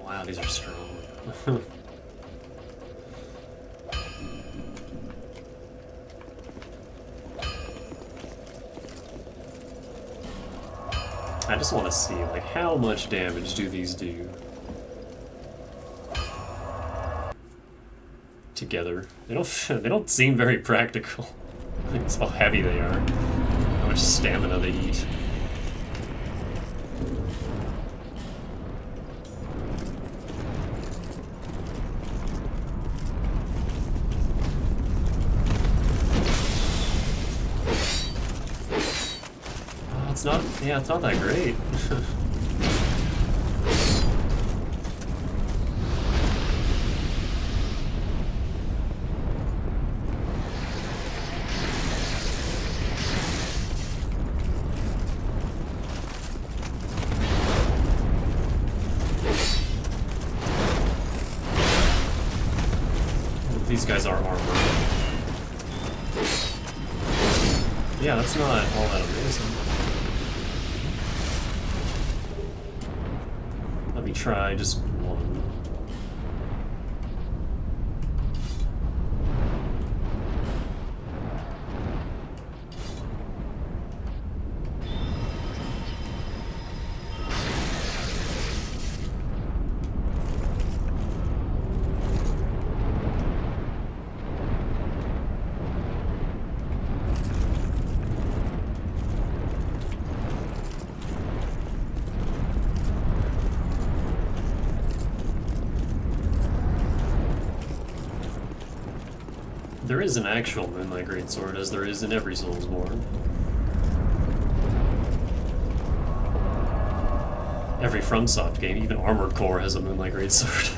Wow, these are strong. I just want to see, like, how much damage do these do together? They don't seem very practical. I think it's how heavy they are, how much stamina they eat. It's not that great. These guys are armored. Yeah, that's not all that amazing. Let me try just one. There is an actual Moonlight Greatsword, as there is in every Soulsborne. Every FromSoft game, even Armored Core, has a Moonlight Greatsword.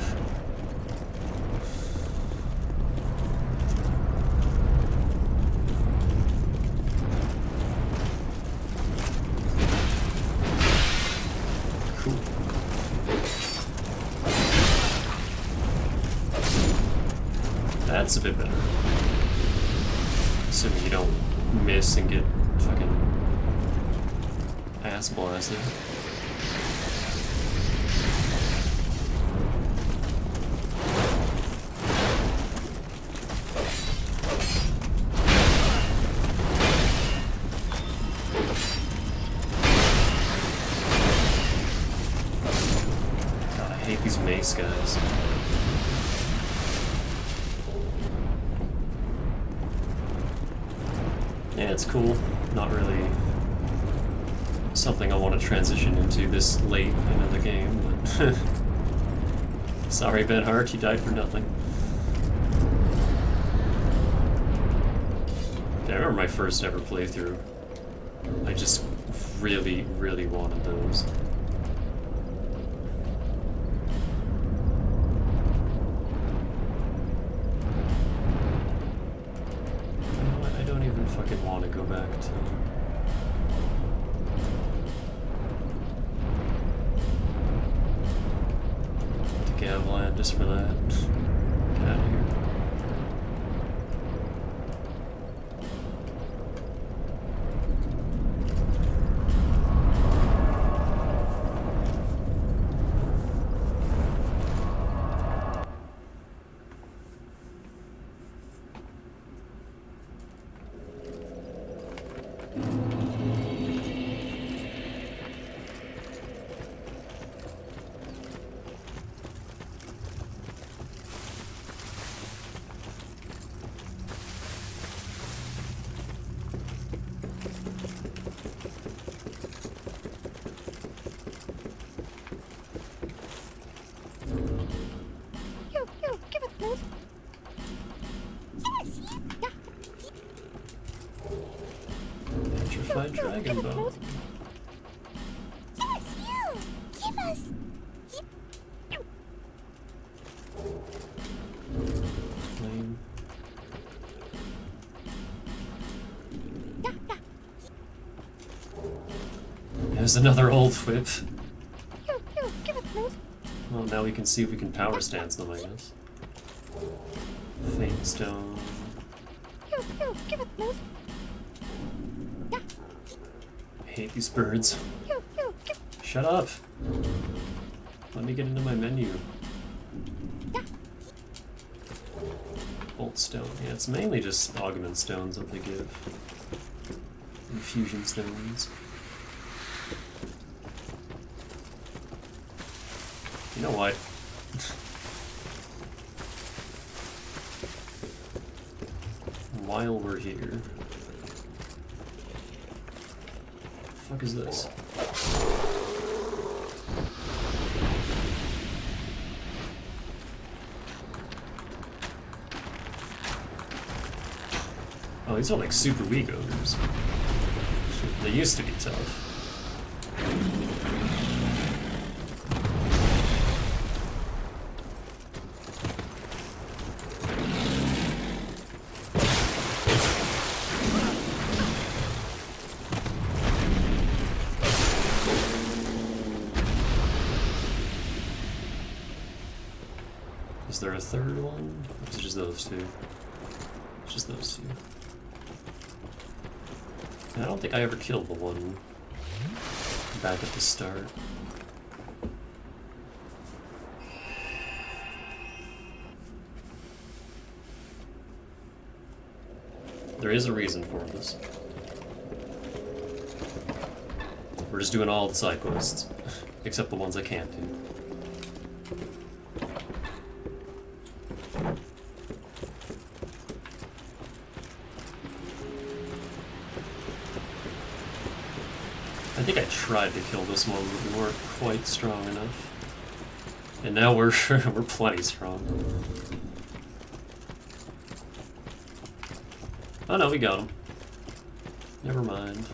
Cool. That's a bit better. Assuming you don't miss and get fucking ass blasted. God, I hate these mace guys. it's cool. Not really something I want to transition into this late into the game, but sorry, Ben Hart, you died for nothing. Yeah, I remember my first ever playthrough. I just really, really wanted those. You know what? I don't even fucking want to go back to... Gavland just for that. Get out of here. Petrified dragon bone. Yes, you! Give us! Flame. There's another old whip. Well, now we can see if we can power stance them, I guess. Fate stone. I hate these birds. Shut up! Let me get into my menu. Bolt stone. Yeah, it's mainly just augment stones that they give. Infusion stones. You know what? While we're here... What the fuck is this? Oh, these are like super weak ogres. They used to be tough. Is there a third one? Or is it just those two? It's just those two. I don't think I ever killed the one back at the start. There is a reason for this. We're just doing all the side quests, except the ones I can't do. I think I tried to kill this one, but we weren't quite strong enough. And now we're we're plenty strong. Oh no, we got him. Never mind.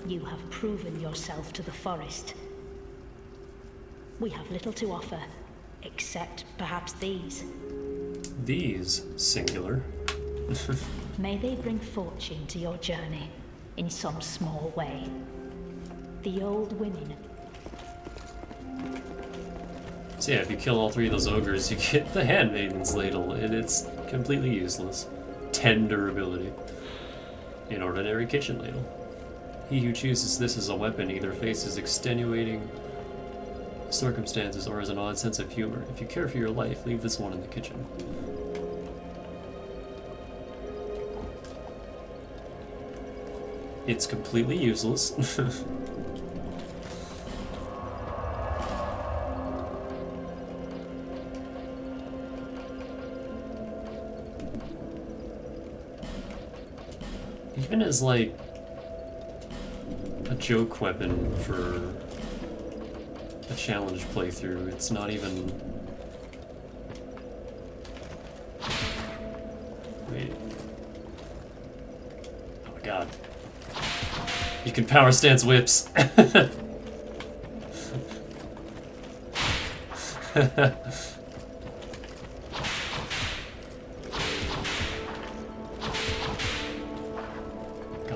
You have proven yourself to the forest. We have little to offer, except perhaps these. These, singular. May they bring fortune to your journey, in some small way. The old women. So yeah, if you kill all three of those ogres, you get the Handmaidens Ladle, and it's completely useless. 10 durability. An ordinary kitchen ladle. He who chooses this as a weapon either faces extenuating circumstances or has an odd sense of humor. If you care for your life, leave this one in the kitchen. It's completely useless. Even as, like, a joke weapon for a challenge playthrough, it's not even... Wait. Oh my god. You can power stance whips. God,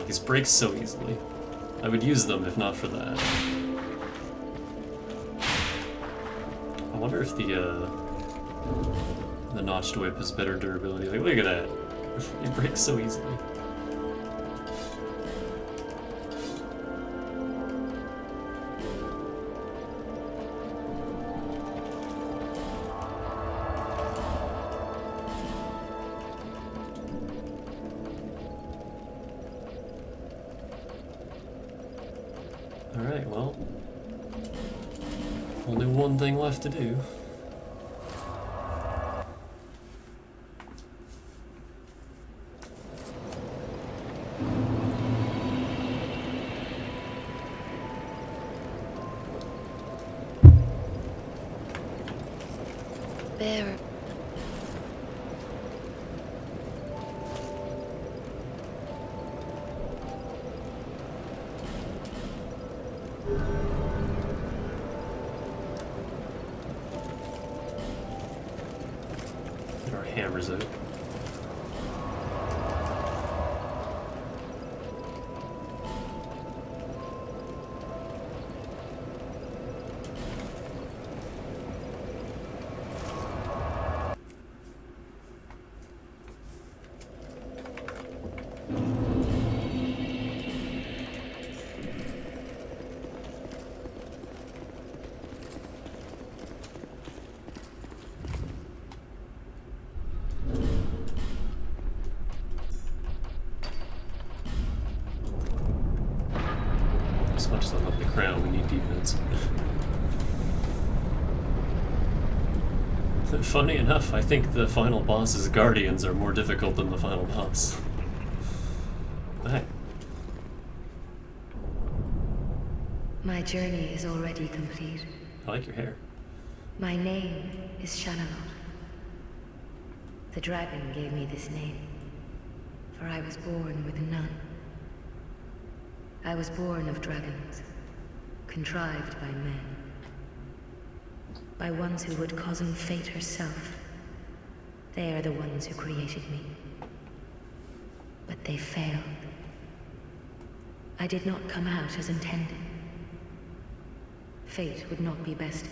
these break so easily. I would use them if not for that. I wonder if the notched whip has better durability. Like, look at that. It breaks so easily. Alright, well. Only one thing left to do. Bearer. Get our hammers out. As much as I love the crown, we need defense. Funny enough, I think the final boss's guardians are more difficult than the final boss. Hey. My journey is already complete. I like your hair. My name is Shanalot. The dragon gave me this name, for I was born with none. I was born of dragons, contrived by men. By ones who would cozen fate herself. They are the ones who created me. But they failed. I did not come out as intended. Fate would not be bested,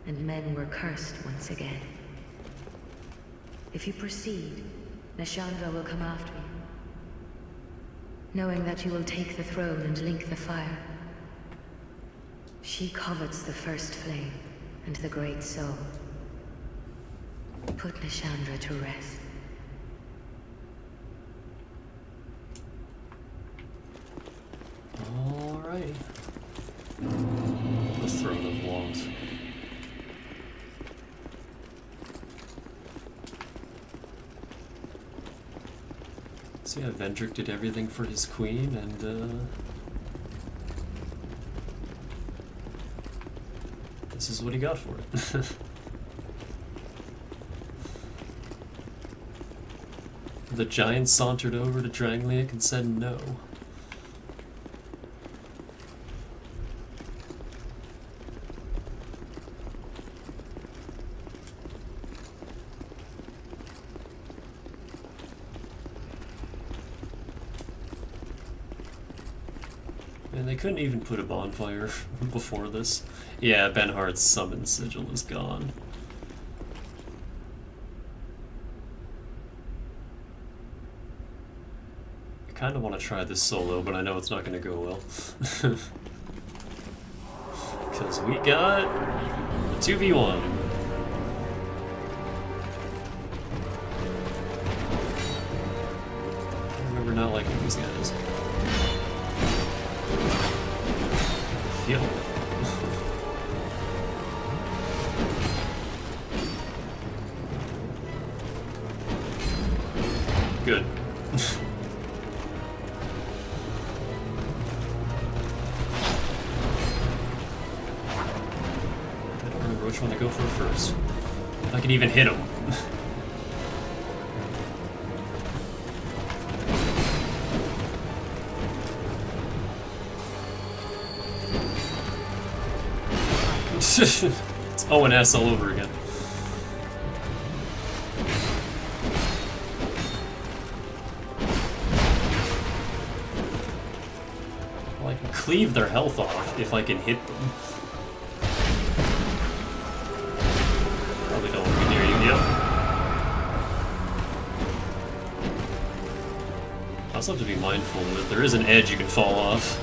and men were cursed once again. If you proceed, Nashandra will come after you, knowing that you will take the throne and link the fire. She covets the first flame and the great soul. Put Nashandra to rest. Alright. The throne of walls. So yeah, Vendrick did everything for his queen, and this is what he got for it. The giant sauntered over to Drangleic and said no. And they couldn't even put a bonfire before this. Yeah, Benhart's summon sigil is gone. I kind of want to try this solo, but I know it's not going to go well. Because we got a 2v1. I remember not liking these guys. Yep. Good. I don't remember which one to go for first. If I can even hit him. It's O and S all over again. Well, I can cleave their health off if I can hit them. Probably don't want to be near you. Yep. I also have to be mindful that there is an edge you can fall off.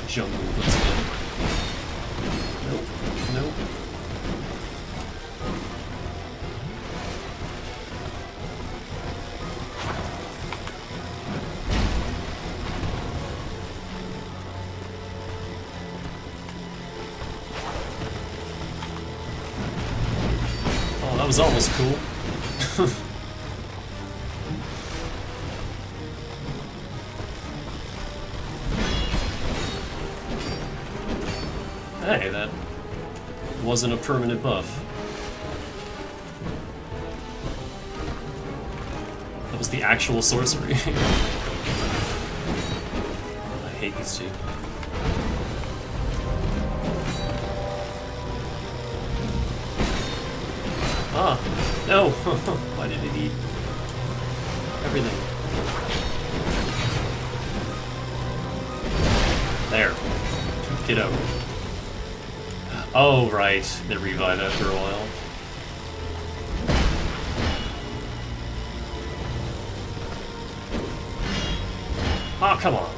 Jungle once again. Nope. Nope. Oh, that was almost cool. Hey, that wasn't a permanent buff. That was the actual sorcery. I hate these two. Ah, no! Why did it eat everything? There. Get out. Oh, right. They revive after a while. Oh, come on.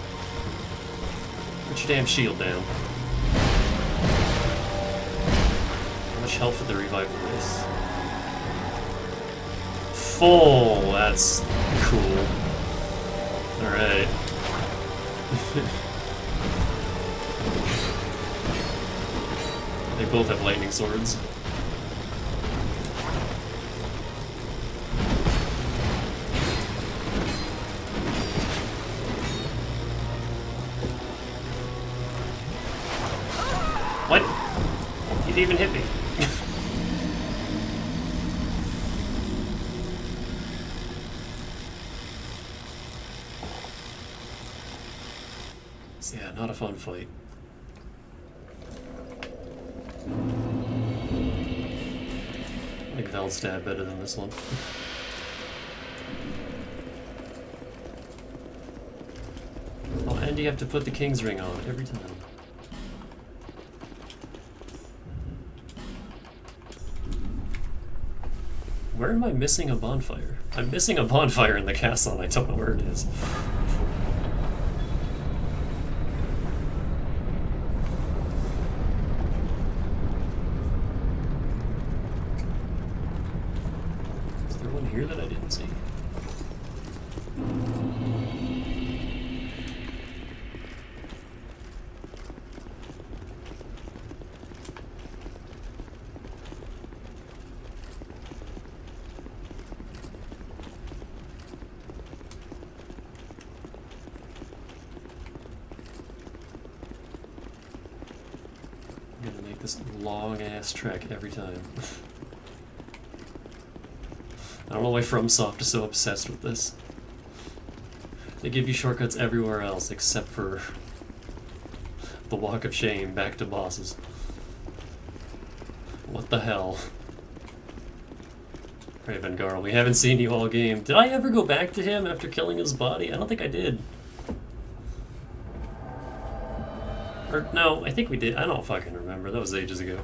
Put your damn shield down. How much health did the revive with? Full! That's cool. Alright. They both have lightning swords. What? You didn't even hit me. So yeah, not a fun fight. I like Velstad better than this one. Oh, and you have to put the King's Ring on every time. Where am I missing a bonfire? I'm missing a bonfire in the castle and I don't know where it is. Is there one here that I didn't see? Long-ass trek every time. I don't know why FromSoft is so obsessed with this. They give you shortcuts everywhere else except for the Walk of Shame back to bosses. What the hell? Ravengar, we haven't seen you all game. Did I ever go back to him after killing his body? I don't think I did. Or, no, I think we did. I don't fucking remember. That was ages ago.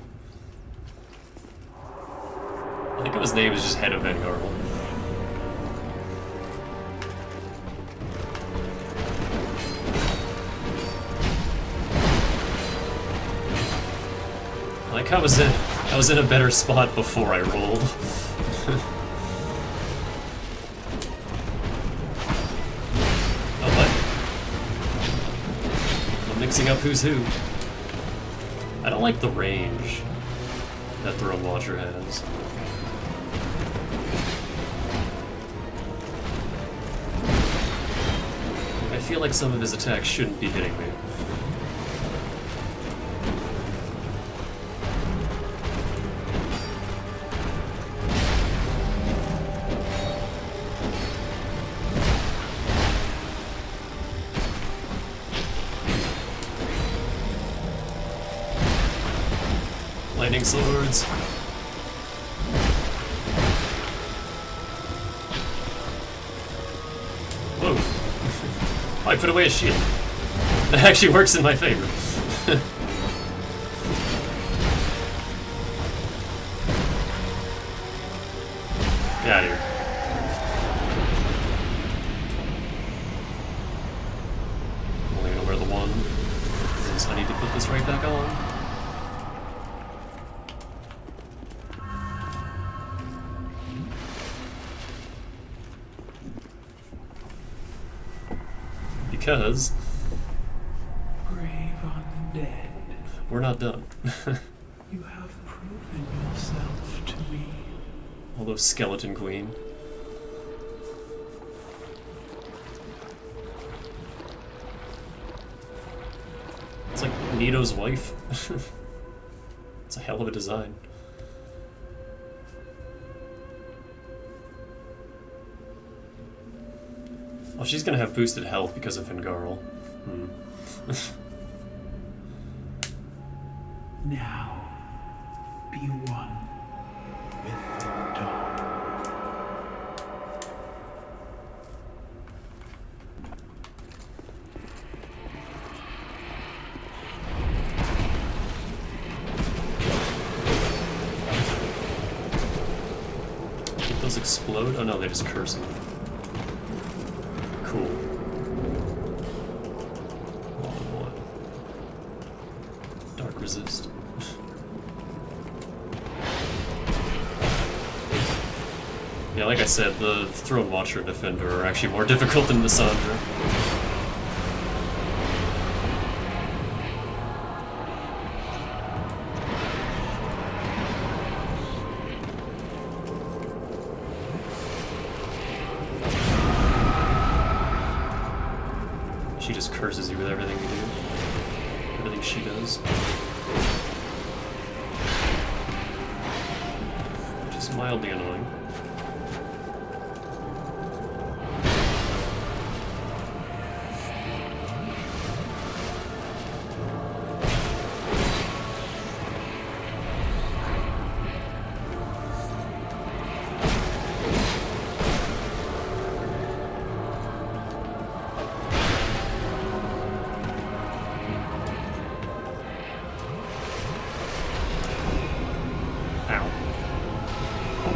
I think his name is just Head of Vanguard. I was in a better spot before I rolled. Oh, what? I'm mixing up who's who. I don't like the range that Throne Watcher has. I feel like some of his attacks shouldn't be hitting me. Lightning swords. Whoa. Oh, I put away a shield. That actually works in my favor. Get out of here. I'm only gonna wear the one, since I need to put this right back on. Because Brave undead, we're not done. you have proven yourself to me. Although Skeleton Queen. It's like Nito's wife. It's a hell of a design. Oh, she's gonna have boosted health because of Fingarl. Now, be one with the dark. Did those explode? Oh no, they just curse them. Cool. Oh, Dark resist. Yeah, like I said, the Throne Watcher and Defender are actually more difficult than Lissandra. She just curses you with everything you do. Everything she does. Which is mildly annoying.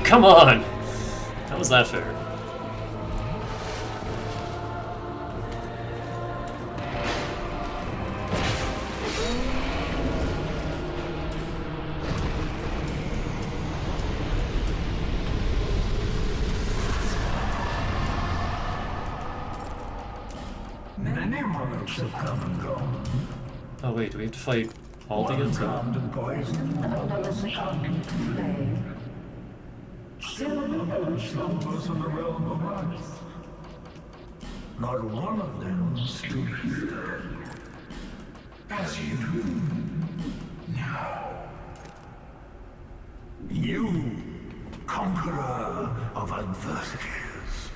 Come on! How was that fair? Many monarchs have come and gone. Oh wait, do we have to fight all together? Drowned in poison, another succumbed to flame. Still another slumbers in the realm of ice. Not one of them stood here. As you do now. You, conqueror of adversities.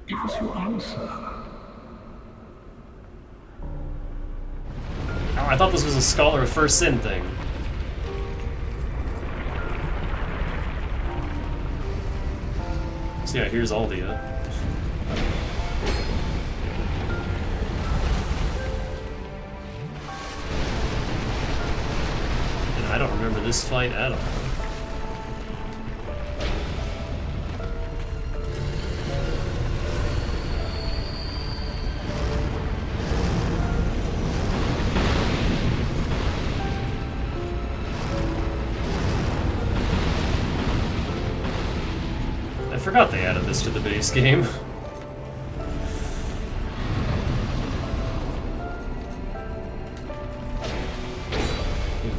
Give us your answer. Oh, I thought this was a Scholar of First Sin thing. So yeah, here's Aldia. And I don't remember this fight at all. forgot they added this to the base game. A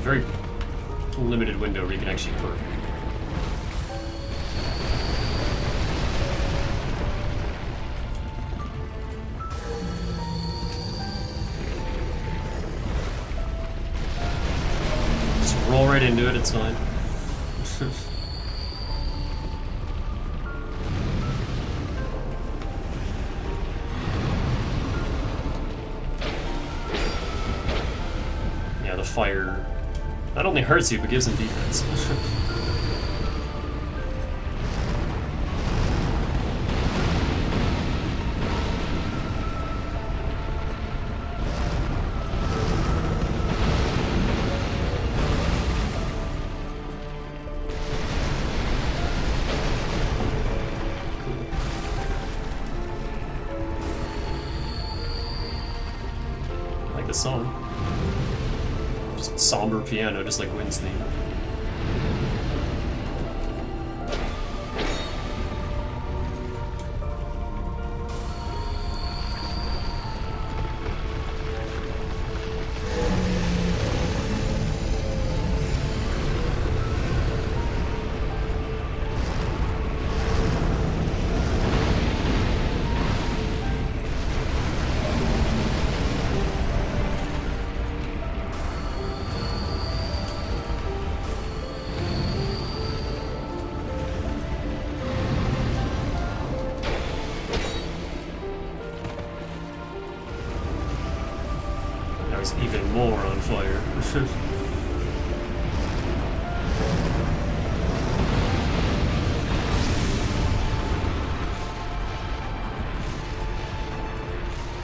very limited window where you can actually put. Just roll right into it, it's fine. Yeah, the fire not only hurts you, but gives him defense. I like the song. Just somber piano, just like Wynn's theme. Now he's even more on fire.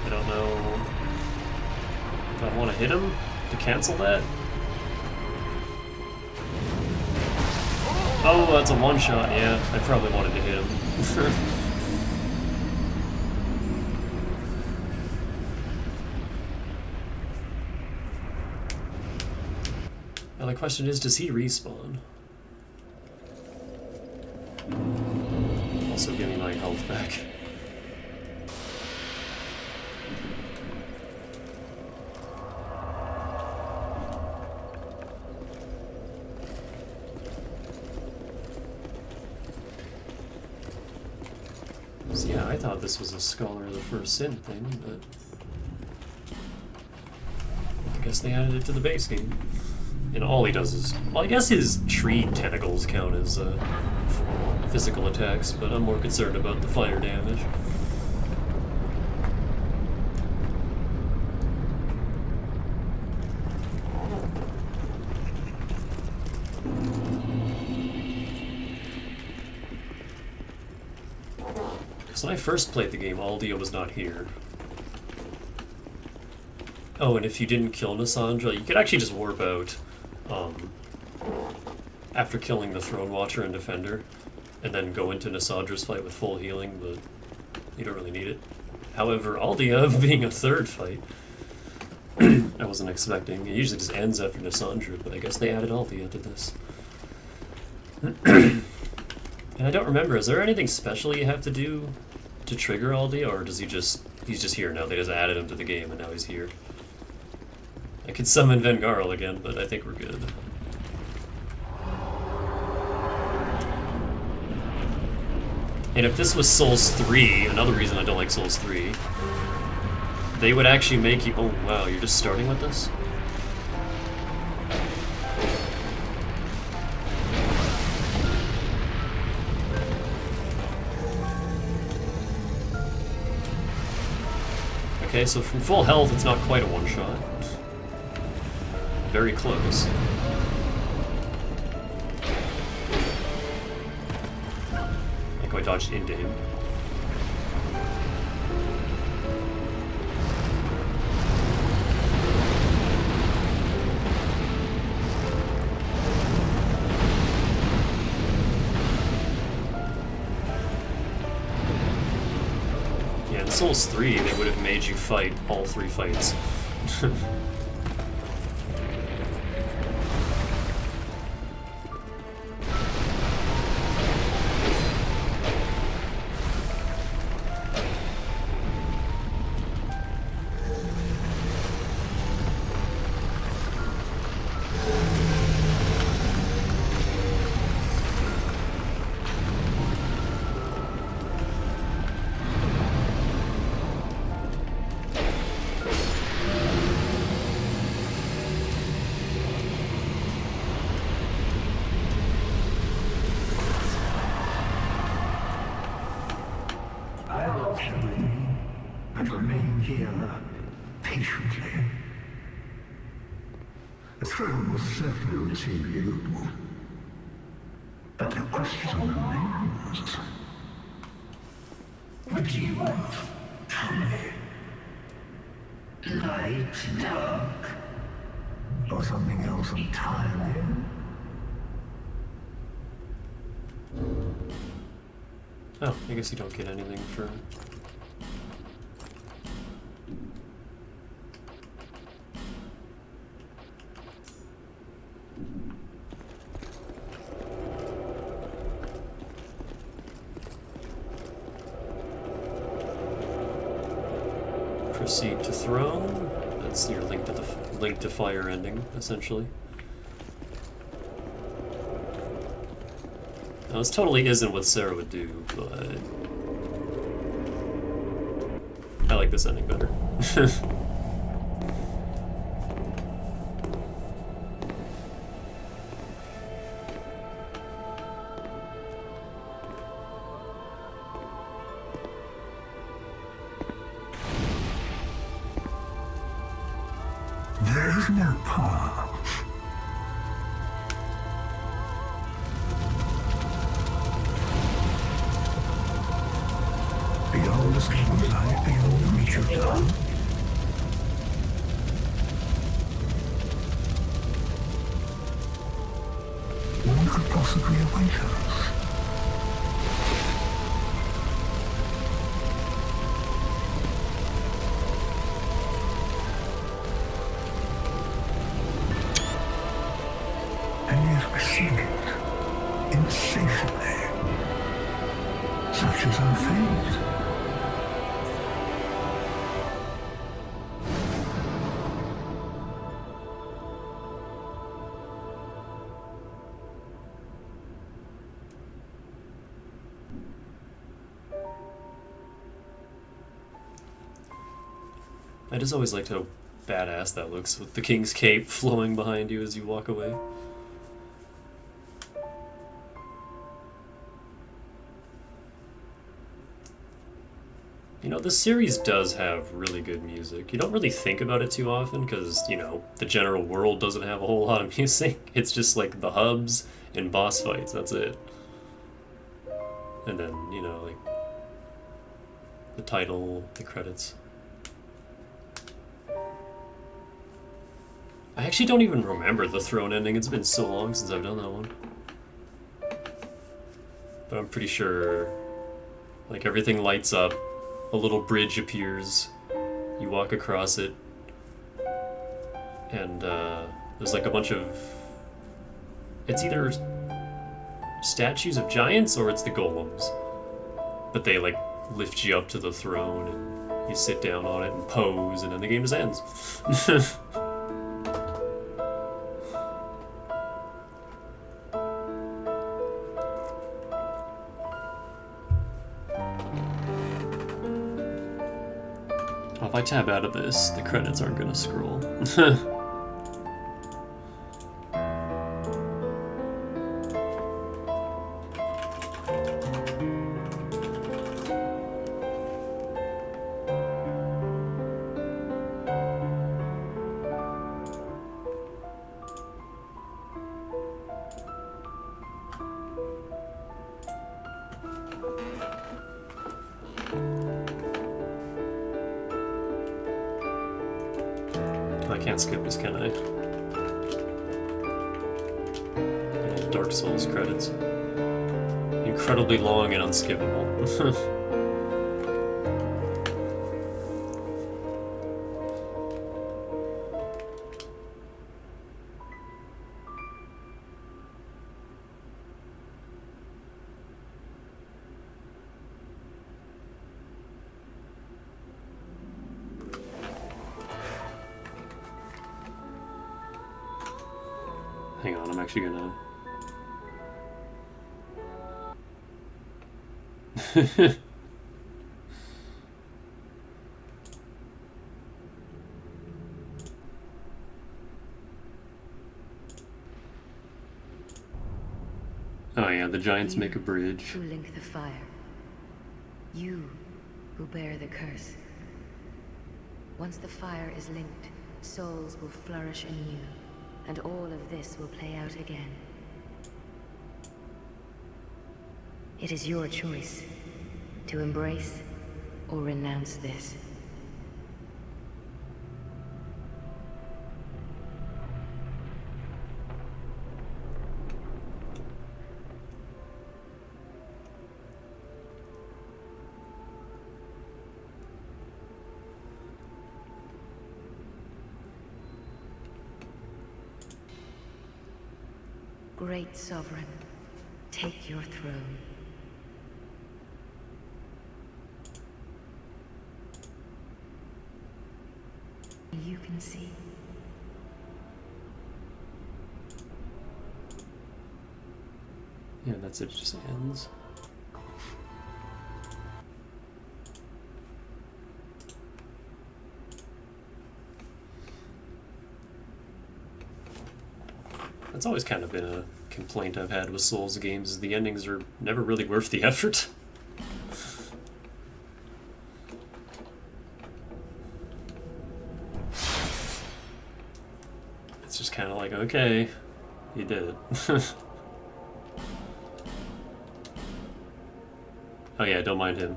I don't know if I want to hit him to cancel that. Oh, that's a one-shot, yeah. I probably wanted to hit him. Now the question is, does he respawn? Also give me my health back. So yeah, I thought this was a Scholar of the First Sin thing, but I guess they added it to the base game. And all he does is, well, I guess his tree tentacles count as physical attacks, but I'm more concerned about the fire damage. Because when I first played the game, Aldia was not here. Oh, and if you didn't kill Nassandra, you could actually just warp out after killing the Throne Watcher and Defender, and then go into Nassandra's fight with full healing, but you don't really need it. However, Aldia being a third fight, I wasn't expecting. It usually just ends after Nassandra, but I guess they added Aldia to this. And I don't remember, is there anything special you have to do to trigger Aldia, or does he's just here now? They just added him to the game and now he's here. I could summon Vengarl again, but I think we're good. And if this was Souls 3, another reason I don't like Souls 3, they would actually make you... Oh, wow, you're just starting with this? Okay, so from full health, it's not quite a one-shot. Very close. I think I dodged into him. Yeah, in Souls 3, they would have made you fight all 3 fights. could remain here patiently. The throne will certainly receive you. But the question remains. What do you want? Tell me. Light, dark, or something else entirely? Oh, I guess you don't get anything for... Proceed to throne. That's your link to fire ending, essentially. Now, this totally isn't what Sarah would do, but I like this ending better. There is no path. Beyond the scheme of life, beyond the reach of dawn. What could possibly await us? And yet we seek it insatiably, such is our fate. I just always liked how badass that looks with the king's cape flowing behind you as you walk away. You know, this series does have really good music. You don't really think about it too often because, you know, the general world doesn't have a whole lot of music. It's just like the hubs and boss fights, that's it. And then, you know, like the title, the credits. I actually don't even remember the throne ending. It's been so long since I've done that one. But I'm pretty sure, like, everything lights up, a little bridge appears, you walk across it, and there's like a bunch of... It's either statues of giants or it's the golems. But they, like, lift you up to the throne, and you sit down on it and pose, and then the game just ends. If I tab out of this, the credits aren't gonna scroll. I can't skip this, can I? Little Dark Souls credits. Incredibly long and unskippable. Hang on, I'm actually gonna... Oh yeah, the giants make a bridge. Who link the fire. You who bear the curse. Once the fire is linked, souls will flourish anew, and all of this will play out again. It is your choice to embrace or renounce this. Great Sovereign, take your throne. You can see. Yeah, that's it, just ends. That's always kind of been a complaint I've had with Souls games, is the endings are never really worth the effort. It's just kind of like, okay, you did it. Oh yeah, don't mind him.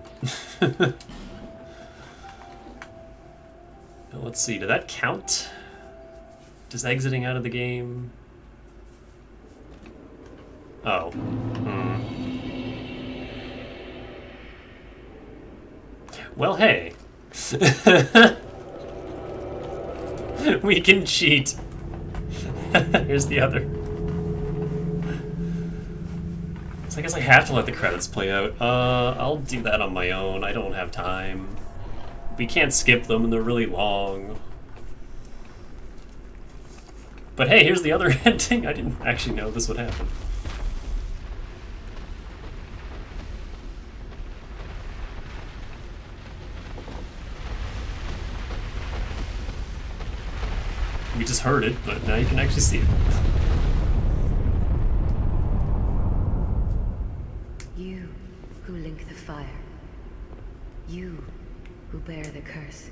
Now, let's see, did that count? Does exiting out of the game... Oh. Well, hey. We can cheat. Here's the other. So I guess I have to let the credits play out. I'll do that on my own. I don't have time. We can't skip them, and they're really long. But hey, here's the other ending. I didn't actually know this would happen. We just heard it, but now you can actually see it. You who link the fire. You who bear the curse.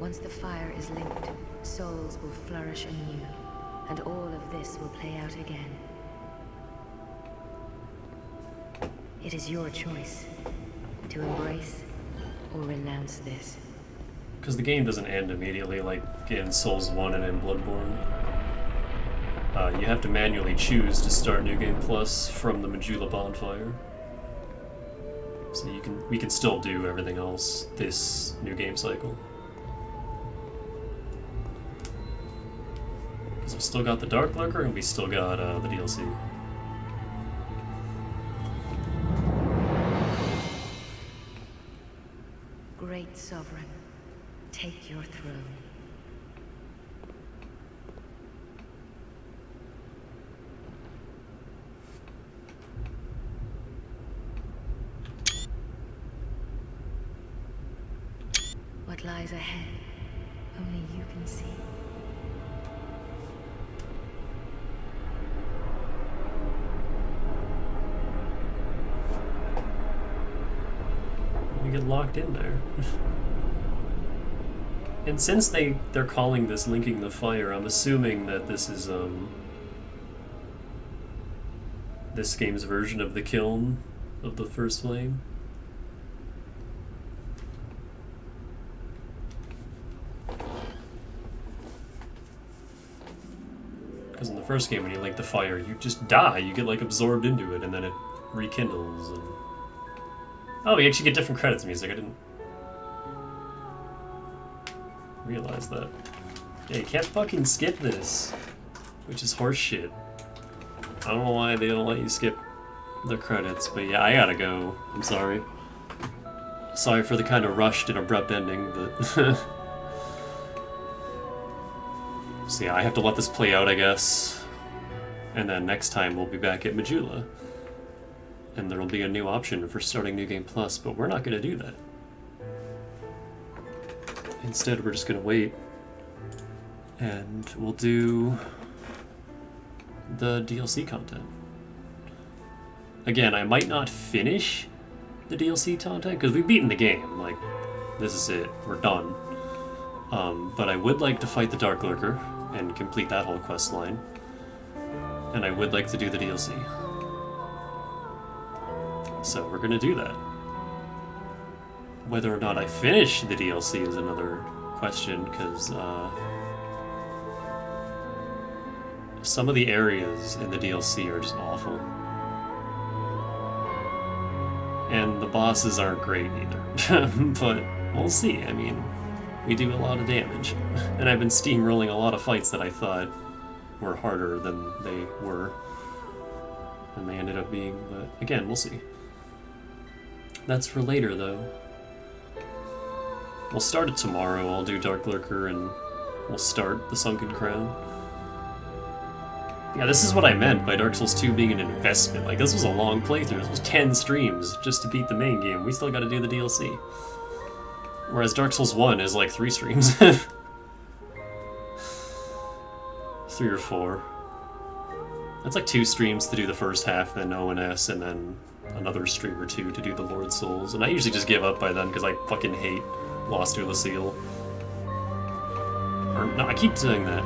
Once the fire is linked, souls will flourish anew, and all of this will play out again. It is your choice to embrace or renounce this. Because the game doesn't end immediately like in Souls 1 and in Bloodborne. You have to manually choose to start New Game Plus from the Majula bonfire. So we can still do everything else this new game cycle. Because we still got the Dark Lurker and we still got the DLC. Great Sovereign, take your throne. What lies ahead, only you can see. We get locked in there. And since they're calling this linking the fire, I'm assuming that this is this game's version of the kiln of the first flame. Because in the first game, when you light the fire, you just die. You get like absorbed into it, and then it rekindles. And... oh, you actually get different credits music. I didn't realize that. Yeah, you can't fucking skip this, which is horse shit. I don't know why they don't let you skip the credits, but yeah, I gotta go. I'm sorry. Sorry for the kind of rushed and abrupt ending, but... so yeah, I have to let this play out, I guess. And then next time we'll be back at Majula. And there will be a new option for starting New Game Plus, but we're not going to do that. Instead, we're just going to wait. And we'll do the DLC content. Again, I might not finish the DLC content, because we've beaten the game. Like, this is it, we're done. But I would like to fight the Dark Lurker and complete that whole quest line. And I would like to do the DLC. So we're gonna do that. Whether or not I finish the DLC is another question, because some of the areas in the DLC are just awful. And the bosses aren't great either. But we'll see. I mean, we do a lot of damage. And I've been steamrolling a lot of fights that I thought were harder than they were. And they ended up being, but again, we'll see. That's for later, though. We'll start it tomorrow. I'll do Dark Lurker and we'll start the Sunken Crown. Yeah, this is what I meant by Dark Souls 2 being an investment. Like, this was a long playthrough. This was 10 streams just to beat the main game. We still gotta do the DLC. Whereas Dark Souls 1 is like 3 streams. 3 or 4. That's like 2 streams to do the first half, then ONS, and then another stream or 2 to do the Lord Souls. And I usually just give up by then because I fucking hate Lost to Lucille. Or, no, I keep doing that.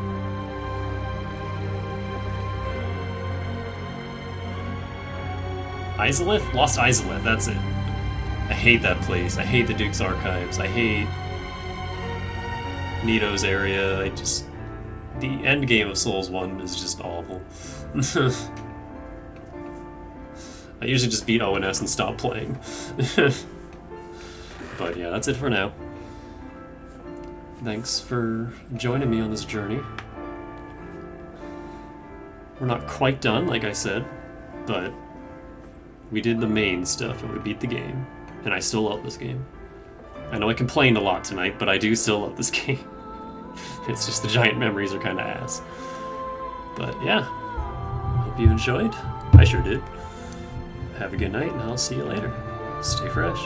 Izalith? Lost Izalith, that's it. I hate that place. I hate the Duke's Archives. I hate Nito's area. I just... The end game of Souls 1 is just awful. I usually just beat ONS and stop playing. But yeah, that's it for now. Thanks for joining me on this journey. We're not quite done, like I said, but we did the main stuff and we beat the game. And I still love this game. I know I complained a lot tonight, but I do still love this game. It's just the giant memories are kind of ass. But yeah, hope you enjoyed. I sure did. Have a good night, and I'll see you later. Stay fresh.